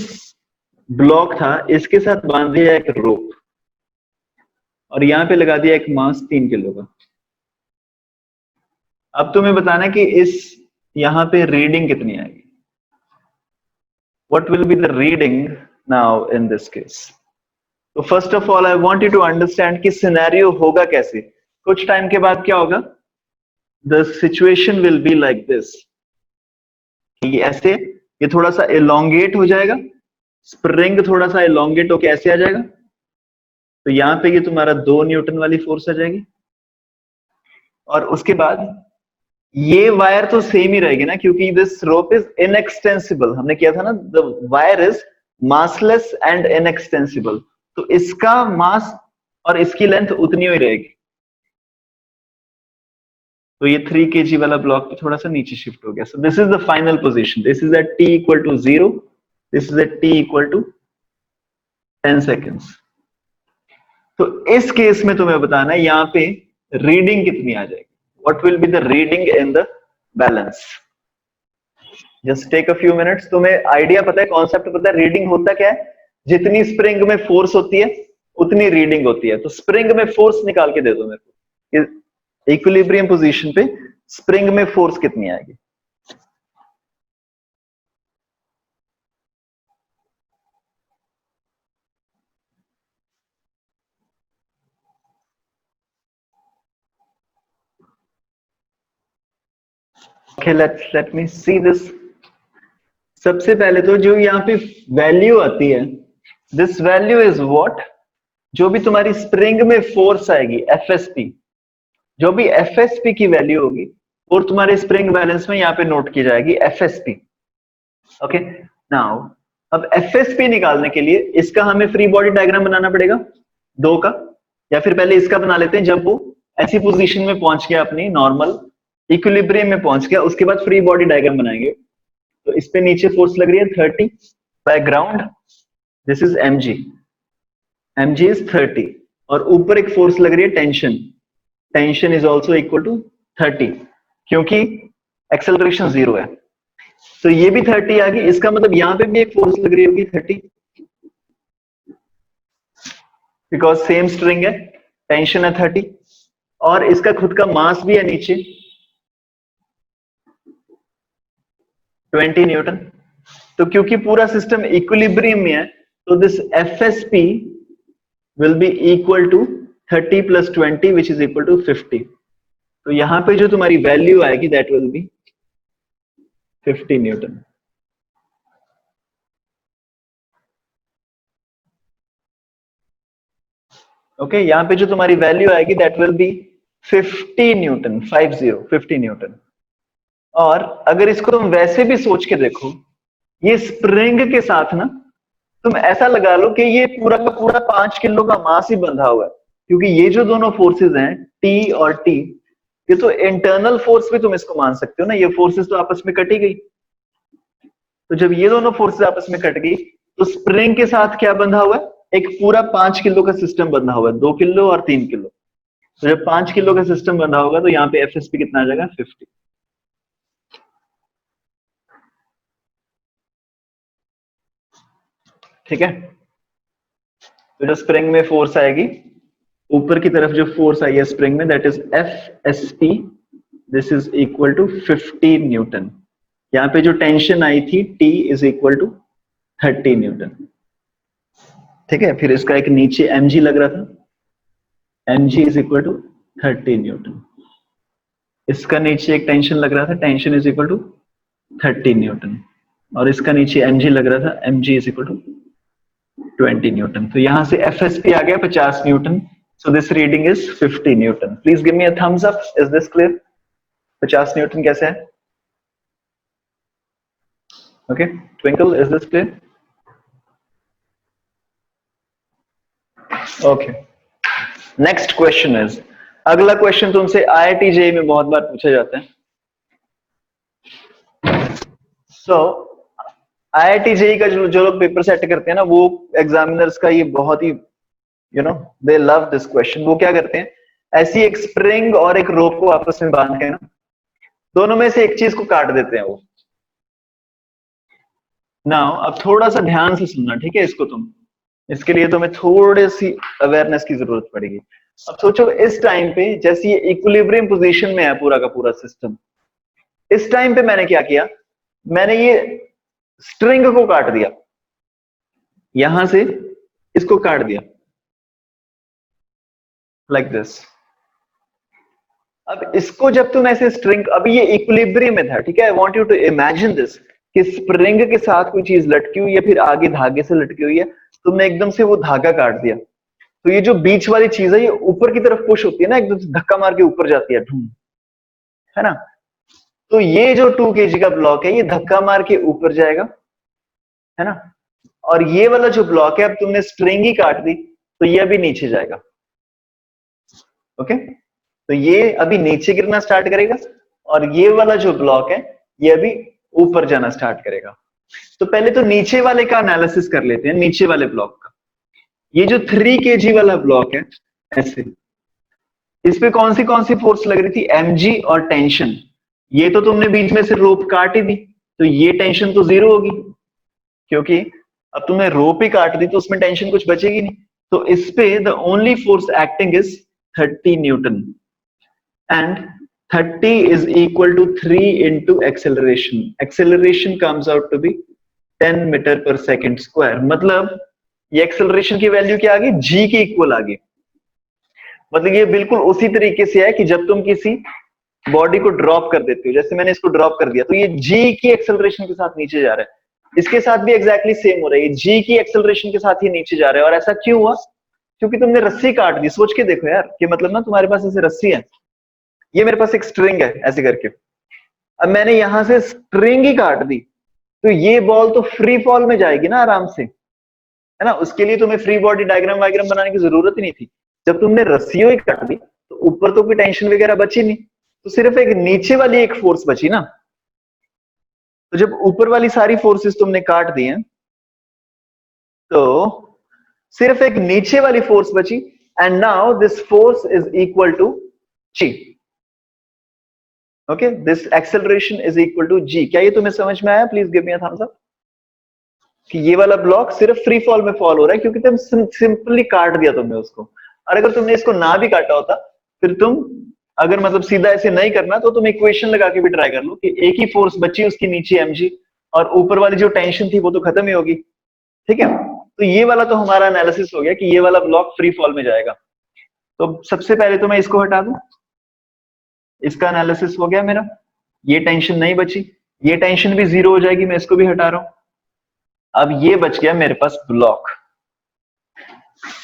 ब्लॉक था इसके साथ बांध दिया एक रोप और यहाँ पे लगा दिया एक मास 3 किलो का। अब तुम्हें बताना कि इस यहाँ पे रीडिंग कितनी आएगी। What will be the reading now in this case? तो first of all I want you to understand कि सिनेरियो होगा कैसे। कुछ टाइम के बाद क्या होगा, the situation will be like this, कि ऐसे ये थोड़ा सा एलोंगेट हो जाएगा, स्प्रिंग थोड़ा सा एलोंगेट होके ऐसे आ जाएगा, तो यहां पे ये तुम्हारा 2 न्यूटन वाली फोर्स आ जाएगी। और उसके बाद ये वायर तो सेम ही रहेगी ना, क्योंकि दिस रोप इज इनएक्सटेंसिबल, हमने किया था ना, the wire is massless and inextensible, तो इसका मास और इसकी लेंथ उतनी ही रहेगी। तो ये 3 kg वाला ब्लॉक भी थोड़ा सा नीचे शिफ्ट हो गया। So this is the final position, this is at t equal to 0, this is at t equal to 10 seconds. तो इस केस में तुम्हें बताना है यहाँ पे रीडिंग कितनी आ जाएगी, what will be the reading in the balance. Just take a few minutes. तुम्हें आइडिया पता है, कॉन्सेप्ट पता है, रीडिंग होता क्या है, जितनी स्प्रिंग में फोर्स होती है उतनी रीडिंग होती है। तो स्प्रिंग में फोर्स निकाल के दे दो मेरे को, इक्विलिब्रियम पोजीशन पे स्प्रिंग में फोर्स कितनी आएगी। Okay, let me see this. सबसे पहले तो जो यहाँ पे वैल्यू आती है, दिस वैल्यू इज व्हाट, जो भी तुम्हारी स्प्रिंग में फोर्स आएगी एफएसपी, जो भी एफएसपी की वैल्यू होगी और तुम्हारे स्प्रिंग बैलेंस में यहाँ पे नोट की जाएगी एफएसपी। ओके, नाउ अब एफएसपी निकालने के लिए इसका हमें फ्री बॉडी डायग्राम बनाना पड़ेगा 2 का, या फिर पहले इसका बना लेते हैं। जब वो ऐसी पोजीशन में पहुंच गया, अपनी नॉर्मल इक्विलिब्रियम में पहुंच गया, उसके बाद फ्री बॉडी डायग्राम बनाएंगे। तो इस पे नीचे फोर्स लग रही है 30 by ground, this is mg, mg is 30, और ऊपर एक फोर्स लग रही है tension, tension is also equal to 30, क्योंकि एक्सेलरेशन 0 है। तो ये भी 30 आ गई, इसका मतलब यहां पे भी एक फोर्स लग रही होगी 30, बिकॉज सेम स्ट्रिंग है, टेंशन है 30, और इसका खुद का मास भी है नीचे 20 न्यूटन। तो क्योंकि पूरा सिस्टम इक्विलिब्रियम में है, तो this FSP will be equal to 30 plus 20 which is equal to 50। तो यहां पे जो तुम्हारी वैल्यू आएगी that will be 50 newton. Okay, यहां पे जो तुम्हारी वैल्यू आएगी that will be 50 newton, 50 newton. और अगर इसको तुम वैसे भी सोच के देखो, ये स्प्रिंग के साथ ना तुम ऐसा लगा लो कि ये पूरा का पूरा 5 किलो का मास ही बंधा हुआ है, क्योंकि ये जो दोनों फोर्सेस हैं टी और टी, ये तो इंटरनल फोर्स भी तुम इसको मान सकते हो ना, ये फोर्सेस तो आपस में कटी गई। तो जब ये दोनों फोर्सेस आपस में कट गई, तो स्प्रिंग के साथ क्या बंधा हुआ है, एक पूरा 5 किलो का सिस्टम बंधा हुआ है, 2 किलो और 3 किलो। तो जब 5 किलो का सिस्टम बंधा होगा तो यहाँ पे एफएसपी कितना आ जाएगा, 50। ठीक है, तो जो स्प्रिंग में फोर्स आएगी, ऊपर की तरफ जो फोर्स आई है स्प्रिंग में, that is F S P, this is equal to 50 newton. यहाँ पे जो टेंशन आई थी T is equal to 30 newton. ठीक है, फिर इसका एक नीचे mg लग रहा था, mg is equal to 30 newton. इसका नीचे एक टेंशन लग रहा था, tension is equal to 30 newton, और इसका नीचे mg लग रहा था, mg is equal to 20 newton. तो यहां से एफएसपी आ गया 50 newton. So this reading is 50 newton. Please give me a thumbs up, is this clear? 50 newton कैसे है? Okay, Twinkle, is this clear? Okay, next question is, अगला क्वेश्चन तुमसे IIT JEE में बहुत बार पूछा जाता है। सो IIT जेई का जो लोग पेपर सेट करते हैं ना, वो एग्जामिनर्स का ये बहुत ही दे लव दिस क्वेश्चन। वो क्या करते हैं, ऐसी एक स्प्रिंग और एक रोप को आपस में बांध के ना, दोनों में से एक चीज को काट देते हैं वो। नाउ अब थोड़ा सा ध्यान से सुनना, ठीक है इसको तुम, इसके लिए तुम्हें थोड़ी सी अवेयरनेस की जरूरत पड़ेगी। अब सोचो इस टाइम पे जैसे ये इक्विलिब्रियम पोजीशन में है पूरा का पूरा सिस्टम, इस टाइम पे मैंने क्या किया, मैंने ये स्ट्रिंग को काट दिया, यहां से इसको काट दिया लाइक दिस। अब इसको जब तुम ऐसे स्ट्रिंग, अभी ये इक्विलिब्रियम में था, ठीक है, I want you to imagine this कि स्प्रिंग के साथ कोई चीज लटकी हुई है, फिर आगे धागे से लटकी हुई है, तुमने एकदम से वो धागा काट दिया, तो ये जो बीच वाली चीज है ये ऊपर की तरफ पुश होती है ना, एकदम से धक्का मार के ऊपर जाती है, ढूंढ, है ना। तो ये जो 2 kg का ब्लॉक है ये धक्का मार के ऊपर जाएगा, है ना। और ये वाला जो ब्लॉक है, अब तुमने स्ट्रिंग ही काट दी तो ये अभी नीचे जाएगा। ओके, तो ये अभी नीचे गिरना स्टार्ट करेगा, और ये वाला जो ब्लॉक है ये अभी ऊपर जाना स्टार्ट करेगा। तो पहले तो नीचे वाले का एनालिसिस कर लेते हैं, नीचे वाले ब्लॉक का। ये जो 3 kg वाला ब्लॉक है, ऐसे इस पे कौन सी फोर्स लग रही थी, mg और टेंशन। ये तो तुमने बीच में से रोप काट ही दी, तो ये टेंशन तो जीरो होगी, क्योंकि अब तुमने रोप ही काट दी तो उसमें टेंशन कुछ बचेगी नहीं। तो इस पे the only force acting is 30 Newton, and 30 is equal to 3 into acceleration. Acceleration comes out to be 10 metre पर सेकेंड स्क्वायर। मतलब ये एक्सेलरेशन की वैल्यू क्या आ गई, g के इक्वल आ गई। मतलब ये बिल्कुल उसी तरीके से है कि जब तुम किसी बॉडी को ड्रॉप कर देते हो, जैसे मैंने इसको ड्रॉप कर दिया तो ये g की एक्सेलरेशन के साथ नीचे जा रहा है, इसके साथ भी एग्जैक्टली सेम हो रहा है, ये g की एक्सेलरेशन के साथ ही नीचे जा रहा है। और ऐसा क्यों हुआ, क्योंकि तुमने रस्सी काट दी। सोच के देखो यार कि मतलब ना तुम्हारे पास ऐसे रस्सी है, ये मेरे पास एक स्ट्रिंग है ऐसे करके, अब मैंने यहां से स्ट्रिंग ही काट दी, तो ये बॉल तो फ्री फॉल में जाएगी ना आराम से, है ना। उसके लिए तुम्हें फ्री बॉडी डायग्राम वायग्राम बनाने की जरूरत ही नहीं थी। जब तुमने रस्सियों ही काट दी तो ऊपर तो कोई टेंशन वगैरह बची नहीं, तो सिर्फ एक नीचे वाली एक फोर्स बची ना। तो जब ऊपर वाली सारी फोर्सेस तुमने काट दी हैं, तो सिर्फ एक नीचे वाली फोर्स बची, and now this force is equal to g. Okay, this acceleration is equal to g. क्या ये तुम्हें समझ में आया? Please give me a thumbs up कि ये वाला ब्लॉक सिर्फ फ्री फॉल में फॉल हो रहा है क्योंकि तुम सिंपली काट दिया तुमने उसको। और अगर तुमने इसको ना भी काटा होता, फिर तुम अगर मतलब सीधा ऐसे नहीं करना, तो तुम इक्वेशन लगा के भी ट्राई कर लो कि एक ही फोर्स बची उसकी नीचे mg, और ऊपर वाली जो टेंशन थी वो तो खत्म ही होगी, ठीक है। तो ये वाला तो हमारा एनालिसिस हो गया कि ये वाला ब्लॉक फ्री फॉल में जाएगा। तो सबसे पहले तो मैं इसको हटा दूं, इसका एनालिसिस हो गया मेरा, ये टेंशन नहीं बची, ये टेंशन भी जीरो हो जाएगी, मैं इसको भी हटा रहा हूं। अब ये बच गया मेरे पास ब्लॉक,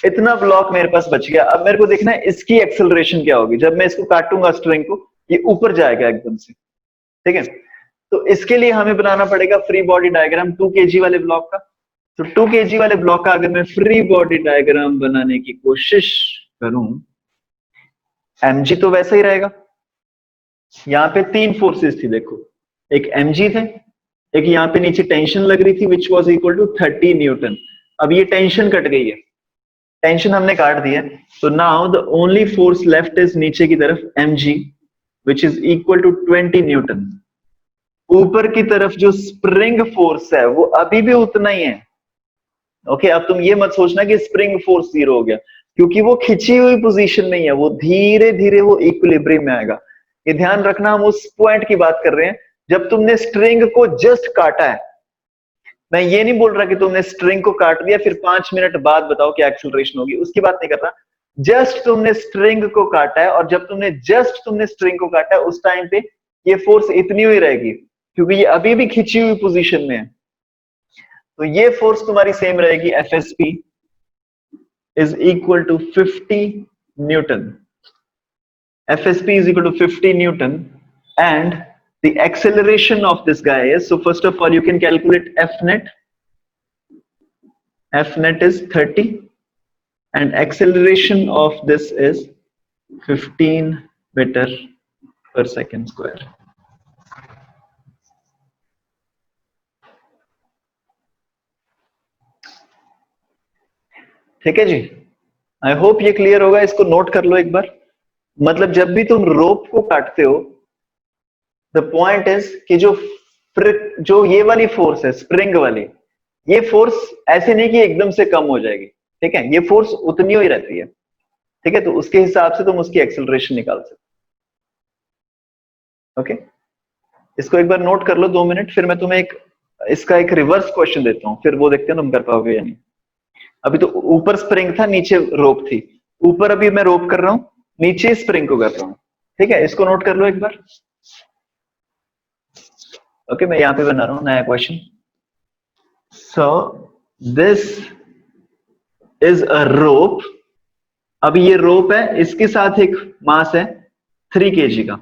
इतना ब्लॉक मेरे पास बच गया। अब मेरे को देखना है इसकी एक्सेलरेशन क्या होगी जब मैं इसको काटूंगा स्ट्रिंग को, ये ऊपर जाएगा एकदम से, ठीक है। तो इसके लिए हमें बनाना पड़ेगा फ्री बॉडी डायग्राम 2 kg वाले ब्लॉक का। तो 2 kg वाले ब्लॉक का अगर मैं फ्री बॉडी डायग्राम बनाने की कोशिश करूं, mg तो वैसा ही रहेगा, यहाँ पे 3 फोर्सेस थी देखो, एक mg थे, एक यहाँ पे नीचे टेंशन लग रही थी which was equal to 30 newton. अब ये टेंशन कट गई है, टेंशन हमने काट दी है, तो now the only force left is नीचे की तरफ mg which is equal to 20 newton. ऊपर की तरफ जो स्प्रिंग फोर्स है वो अभी भी उतना ही है। ओके, अब तुम ये मत सोचना कि स्प्रिंग फोर्स जीरो हो गया, क्योंकि वो खिंची हुई पोजीशन में ही है, वो धीरे धीरे वो इक्विलिब्रियम में आएगा। ये ध्यान रखना, हम उस पॉइंट की बात कर रहे हैं जब तुमने स्ट्रिंग को जस्ट काटा है। मैं ये नहीं बोल रहा कि तुमने स्ट्रिंग को काट दिया फिर 5 मिनट बाद बताओ क्या एक्सेलरेशन होगी, उसकी बात नहीं कर रहा। जस्ट तुमने स्ट्रिंग को काटा है, और जब तुमने स्ट्रिंग को काटा है उस टाइम पे ये फोर्स इतनी हुई रहेगी, क्योंकि ये अभी भी खिंची हुई पोजीशन में है। तो ये फोर्स तुम्हारी सेम रहेगी, FSP is equal to 50 newton. FSP is equal to 50 Newton, and the acceleration of this guy is, so first of all you can calculate F net. F net is 30 and acceleration of this is 15 meter per second square. ठीक है जी, I hope ये clear होगा। इसको note कर लो एक बार। मतलब जब भी तुम रोप को काटते हो, द पॉइंट इज कि जो ये वाली फोर्स है स्प्रिंग वाली, ये फोर्स ऐसे नहीं कि एकदम से कम हो जाएगी, ठीक है, ये फोर्स उतनी ही रहती है, ठीक है, तो उसके हिसाब से तुम उसकी एक्सेलरेशन निकाल सकते। ओके, इसको एक बार नोट कर लो 2 मिनट, फिर मैं तुम्हें इसका एक रिवर्स क्वेश्चन देता हूं, फिर वो देखते हैं तुम कर पाओगे या नहीं। अभी तो ऊपर स्प्रिंग था, नीचे रोप थी। ऊपर अभी मैं रोप कर रहा हूं, नीचे स्प्रिंग को कर रहा हूं, ठीक है, इसको नोट कर लो एक बार। ओके, मैं यहां पे बना रहा हूं नया question. So this is a rope. अब ये रोप है, इसके साथ एक मास है 3 kg का,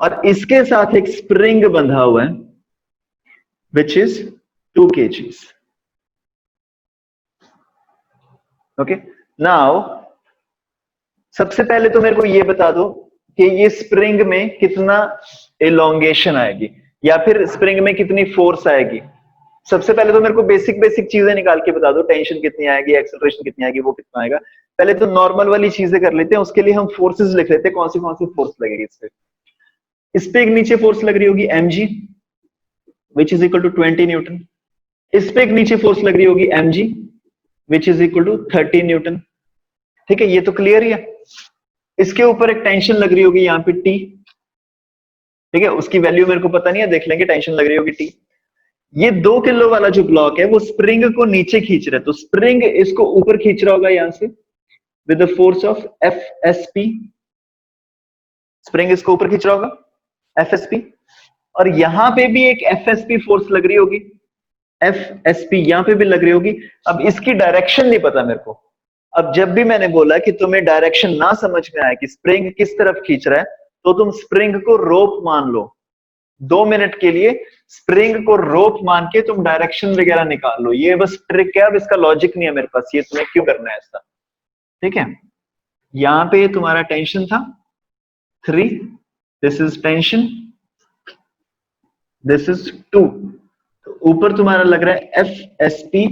और इसके साथ एक स्प्रिंग बंधा हुआ है which is 2 kg। Okay, now सबसे पहले तो मेरे को ये बता दो कि ये स्प्रिंग में कितना एलोंगेशन आएगी, या फिर स्प्रिंग में कितनी फोर्स आएगी। सबसे पहले तो मेरे को बेसिक बेसिक चीजें निकाल के बता दो, टेंशन कितनी आएगी, एक्सेलरेशन कितनी आएगी, वो कितना आएगा। पहले तो नॉर्मल वाली चीजें कर लेते हैं, उसके लिए हम फोर्सेस लिख लेते हैं, कौन सी फोर्स लगेगी इस पे एक नीचे फोर्स लग रही होगी mg which is equal to 20 newton. इस पे एक नीचे फोर्स लग रही होगी mg which is equal to 30 newton. ठीक है, ये तो क्लियर ही है। इसके ऊपर एक टेंशन लग रही होगी यहाँ पे T, ठीक है, उसकी वैल्यू मेरे को पता नहीं है, देख लेंगे, टेंशन लग रही होगी T। ये 2 किलो वाला जो ब्लॉक है वो स्प्रिंग को नीचे खींच रहा है, तो स्प्रिंग इसको ऊपर खींच रहा होगा यहां से with the force of FSP। Spring इसको ऊपर खींच रहा होगा FSP, और यहां पे भी एक FSP फोर्स लग रही होगी, FSP यहां पे भी लग रही होगी। अब इसकी डायरेक्शन नहीं पता मेरे को। अब जब भी मैंने बोला कि तुम्हें डायरेक्शन ना समझ में आए कि स्प्रिंग किस तरफ खींच रहा है, तो तुम स्प्रिंग को रोप मान लो। 2 मिनट के लिए स्प्रिंग को रोप मान के तुम डायरेक्शन वगैरह निकाल लो। ये बस ट्रिक है, अब इसका लॉजिक नहीं है मेरे पास, ये तुम्हें क्यों करना है ऐसा। ठीक है, यहां पे तुम्हारा टेंशन था 3, this is tension, this is 2, तो ऊपर तुम्हारा लग रहा है FSP,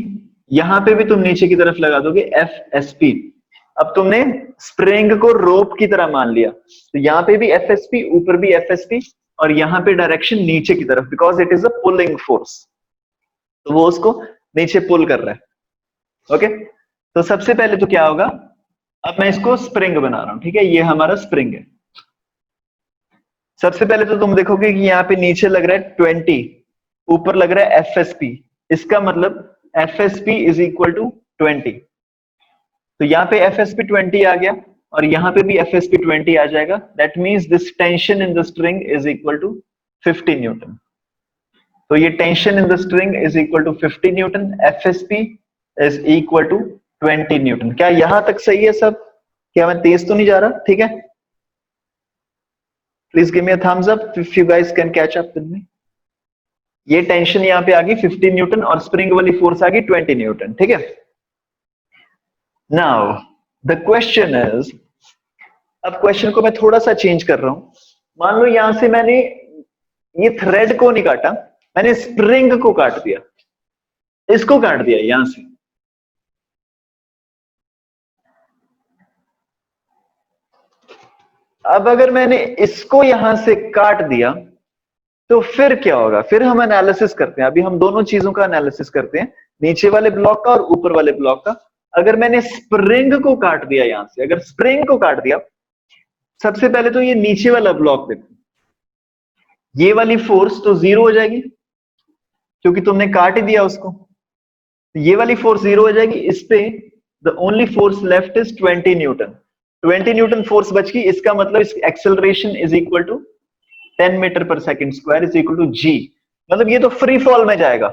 यहां पे भी तुम नीचे की तरफ लगा दोगे FSP। अब तुमने स्प्रिंग को रोप की तरह मान लिया, तो यहां पे भी FSP, ऊपर भी FSP, और यहां पे डायरेक्शन नीचे की तरफ, because it is a pulling force, तो वो उसको नीचे पुल कर रहा है। ओके, तो सबसे पहले तो क्या होगा, अब मैं इसको स्प्रिंग बना रहा हूं, ठीक है, ये हमारा स्प्रिंग है। सबसे पहले तो तुम देखोगे कि यहाँ पे नीचे लग रहा है 20, ऊपर लग रहा है FSP, इसका मतलब FSP इज इक्वल टू 20, तो यहाँ पे FSP 20 आ गया, और यहाँ पे भी FSP 20 आ जाएगा। That means this tension in the string is equal to 50 newton. तो ये tension in the string is equal to 50 newton, FSP is equal to 20 newton. क्या यहां तक सही है सब? क्या मैं तेज तो नहीं जा रहा? ठीक है, please give me a thumbs up if you guys can catch up with me. ये टेंशन यहां पे आ गई 50 न्यूटन, और स्प्रिंग वाली फोर्स आ गई 20 न्यूटन। ठीक है, नाउ द क्वेश्चन इज, अब क्वेश्चन को मैं थोड़ा सा चेंज कर रहा हूं। मान लो यहां से मैंने ये थ्रेड को नहीं काटा, मैंने स्प्रिंग को काट दिया, इसको काट दिया यहां से। अब अगर मैंने इसको यहां से काट दिया, तो फिर क्या होगा? फिर हम एनालिसिस करते हैं। अभी हम दोनों चीजों का एनालिसिस करते हैं, नीचे वाले ब्लॉक का और ऊपर वाले ब्लॉक का। अगर मैंने स्प्रिंग को काट दिया यहां से, अगर स्प्रिंग को काट दिया, सबसे पहले तो ये नीचे वाला ब्लॉक देखो, ये वाली फोर्स तो जीरो हो जाएगी क्योंकि तुमने काट ही दिया उसको, तो ये वाली फोर्स जीरो हो जाएगी। इस पे the only force left is 20 newton. 20 newton force बच गई, इसका मतलब इस acceleration is equal to 10 metre पर second square is equal to G। मतलब ये तो फ्री फॉल में जाएगा,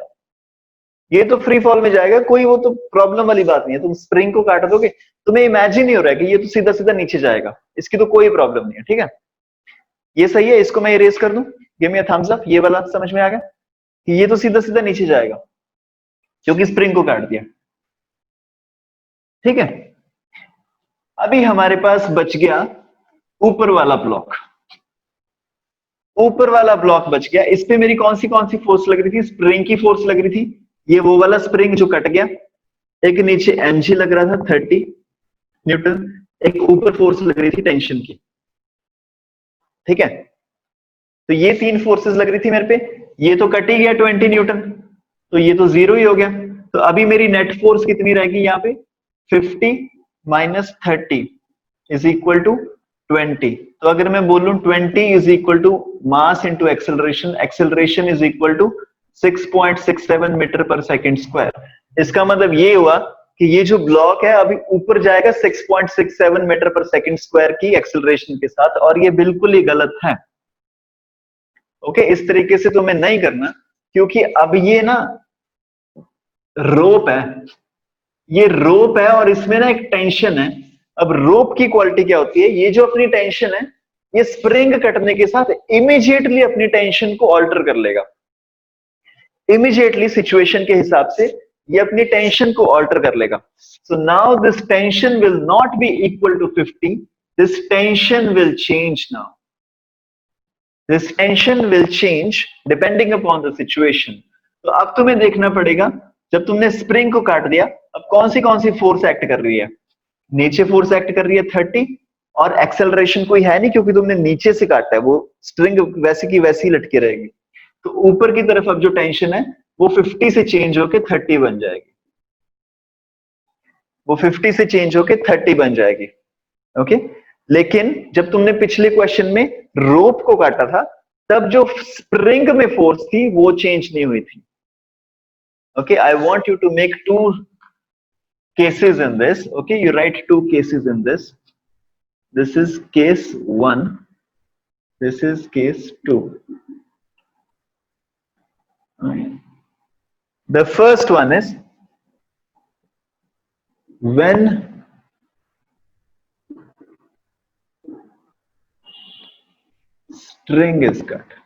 ये तो फ्री फॉल में जाएगा, कोई वो तो प्रॉब्लम वाली बात नहीं है। तुम स्प्रिंग को काट दोगे, तुम्हें इमेजिन नहीं हो रहा है कि ये तो सीधा सीधा नीचे जाएगा, इसकी तो कोई प्रॉब्लम नहीं है। ठीक है, ये सही है, इसको मैं इरेज कर दूं, give me a thumbs up. ये वाला समझ में आ गया कि ये तो सीधा सीधा नीचे जाएगा क्योंकि स्प्रिंग को काट दिया। ठीक है, अभी हमारे पास बच गया ऊपर वाला ब्लॉक। ऊपर वाला ब्लॉक बच गया, इस पे मेरी कौन सी फोर्स लग रही थी? स्प्रिंग की फोर्स लग रही थी। ये वो वाला स्प्रिंग जो कट गया, एक नीचे mg लग रहा था 30 न्यूटन, एक ऊपर फोर्स लग रही थी टेंशन की, ठीक है। तो ये 3 फोर्सेस लग रही थी मेरे पे, ये तो कट ही गया 20 न्यूटन, तो ये तो जीरो ही हो गया। तो अभी मेरी नेट फोर्स कितनी रहेगी यहाँ पे, 50 माइनस 30 इज इक्वल टू 20। तो अगर मैं बोलूं 20 is equal to mass into acceleration, acceleration is equal to 6.67 metre पर सेकेंड स्क्वायर। इसका मतलब ये हुआ कि ये जो ब्लॉक है अभी ऊपर जाएगा 6.67 मीटर पर सेकेंड स्क्वायर की एक्सेलरेशन के साथ, और ये बिल्कुल ही गलत है। ओके, इस तरीके से तुम्हें नहीं करना, क्योंकि अब ये ना रोप है, ये रोप है और इसमें ना एक टेंशन है। अब रोप की क्वालिटी क्या होती है, ये जो अपनी टेंशन है ये स्प्रिंग कटने के साथ इमीडिएटली अपनी टेंशन को ऑल्टर कर लेगा, इमीडिएटली सिचुएशन के हिसाब से ये अपनी टेंशन को ऑल्टर कर लेगा। So now this tension will not be equal to 50, this tension will change now, this tension will change depending upon the situation. तो अब तुम्हें देखना पड़ेगा, जब तुमने स्प्रिंग को काट दिया, अब कौन सी फोर्स एक्ट कर रही है, नीचे फोर्स एक्ट कर रही है 30, और एक्सेलरेशन कोई है नहीं क्योंकि तुमने नीचे से काटा है, वो स्ट्रिंग वैसी की वैसी लटकी रहेगी। तो ऊपर की तरफ अब जो टेंशन है वो 50 से चेंज होके 30 बन जाएगी, वो 50 से चेंज होके 30 बन जाएगी। ओके, लेकिन जब तुमने पिछले क्वेश्चन में रोप को काटा था, तब जो स्प्रिंग में फोर्स थी वो चेंज नहीं हुई थी। Okay, I want you to make two cases in this. Okay, you write two cases in this. This is case 1, this is case 2. Okay. The first one is when string is cut.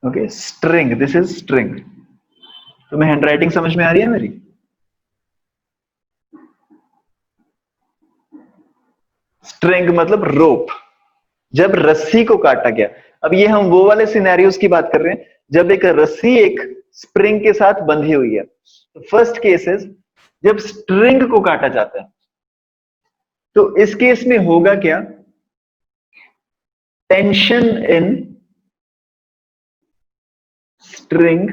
Okay, string, this is string. तुम्हें handwriting समझ में आ रही है मेरी? String मतलब रोप, जब रस्सी को काटा गया। अब ये हम वो वाले सिनेरियोस की बात कर रहे हैं जब एक रस्सी एक स्प्रिंग के साथ बंधी हुई है। तो फर्स्ट केस इज जब स्ट्रिंग को काटा जाता है, तो इस केस में होगा क्या, tension in string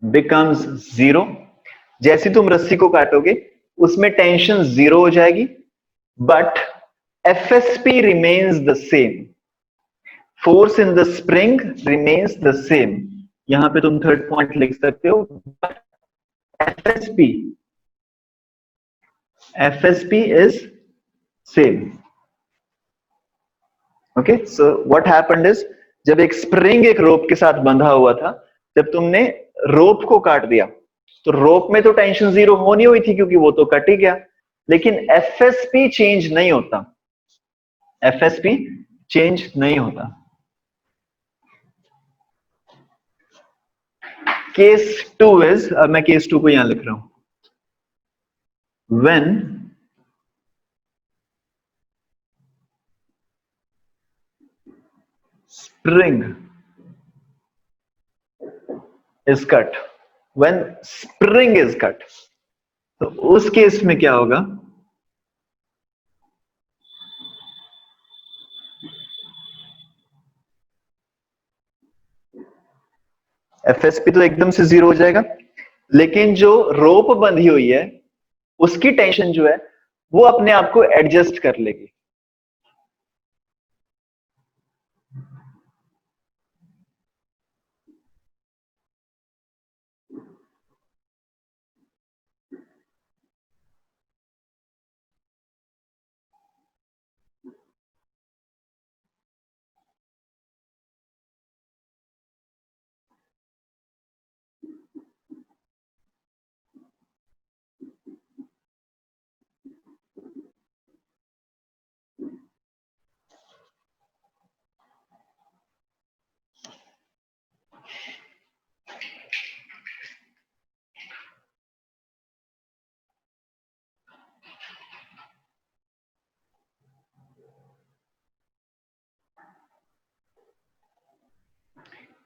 becomes zero. जैसे तुम रस्सी को काटोगे उसमें टेंशन जीरो हो जाएगी, but FSP remains the same, force in the spring remains the same. यहां पे तुम थर्ड पॉइंट लिख सकते हो, FSP, FSP is same. Okay, so what happened is, जब एक स्प्रिंग एक रोप के साथ बंधा हुआ था, जब तुमने रोप को काट दिया तो रोप में तो टेंशन जीरो होनी हुई थी क्योंकि वो तो कट ही गया, लेकिन एफएसपी चेंज नहीं होता, एफएसपी चेंज नहीं होता। केस 2 इज, अब मैं केस 2 को यहां लिख रहा हूं, when spring is cut, when spring is cut, तो उस केस में क्या होगा, एफएसपी तो एकदम से जीरो हो जाएगा, लेकिन जो रोप बंधी हुई है उसकी टेंशन जो है वो अपने आप को एडजस्ट कर लेगी।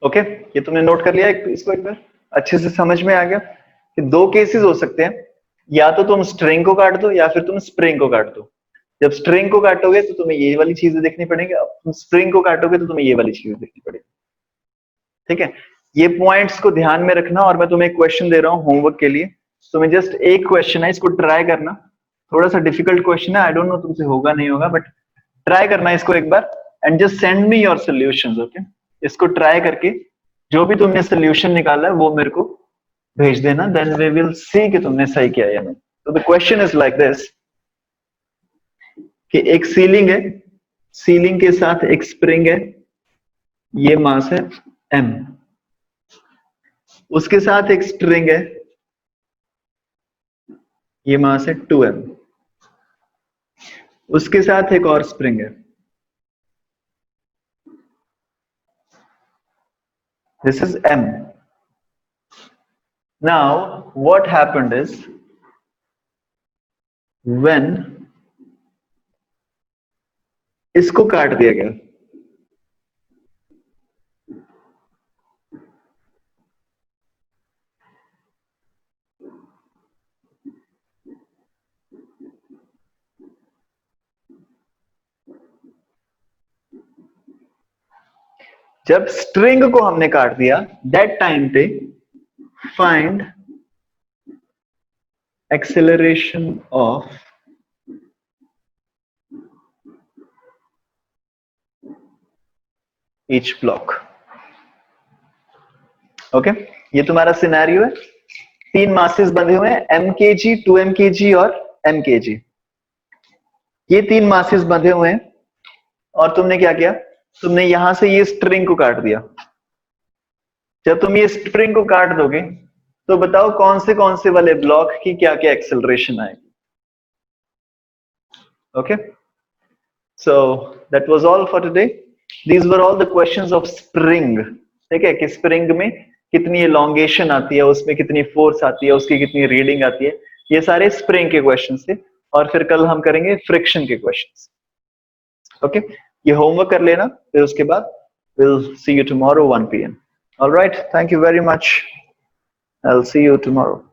ओके, ये तुमने नोट कर लिया इसको एक बार अच्छे से समझ में आ गया कि दो केसेस हो सकते हैं, या तो तुम स्ट्रिंग को काट दो या फिर तुम स्प्रिंग को काट दो। जब स्ट्रिंग को काटोगे तो तुम्हें ये वाली चीजें देखनी पड़ेगी, अब तुम स्प्रिंग को काटोगे तो तुम्हें ये वाली चीजें देखनी पड़ेगी। ठीक है, ये पॉइंट्स को ध्यान में रखना। और मैं तुम्हें एक क्वेश्चन दे रहा हूँ होमवर्क के लिए, तुम्हें जस्ट एक क्वेश्चन है, इसको ट्राई करना। थोड़ा सा डिफिकल्ट क्वेश्चन है, आई डोंट नो तुमसे होगा नहीं होगा, बट ट्राई करना इसको एक बार and just send me your solutions. Okay, इसको ट्राई करके जो भी तुमने सोल्यूशन निकाला है वो मेरे को भेज देना, देन वी विल सी कि तुमने सही किया या नहीं। तो the question is like this कि एक सीलिंग है, सीलिंग के साथ एक स्प्रिंग है, ये मास है m, उसके साथ एक स्ट्रिंग है, ये मास है 2m, उसके साथ एक और स्प्रिंग है, this is m. Now what happened is when इसको काट दिया गया, जब स्ट्रिंग को हमने काट दिया दैट टाइम पे find acceleration of each block. Okay, ये तुम्हारा सिनेरियो है। तीन मासेस बंधे हुए हैं, mkg, 2mkg और mkg। ये तीन मासेस बंधे हुए हैं और तुमने क्या किया, तुमने यहां से ये स्ट्रिंग को काट दिया। जब तुम ये स्ट्रिंग को काट दोगे तो बताओ कौन से वाले ब्लॉक की क्या क्या एक्सेलरेशन आएगी। Okay, so that was all for today. These were all the questions of spring. ठीक है, कि स्प्रिंग में कितनी एलोंगेशन आती है, उसमें कितनी फोर्स आती है, उसकी कितनी रीडिंग आती है, ये सारे स्प्रिंग के क्वेश्चंस थे। और फिर कल हम करेंगे फ्रिक्शन के क्वेश्चंस। ओके, ये होमवर्क कर लेना, फिर उसके बाद we'll see you tomorrow 1 p.m. All right, thank you very much. I'll see you tomorrow.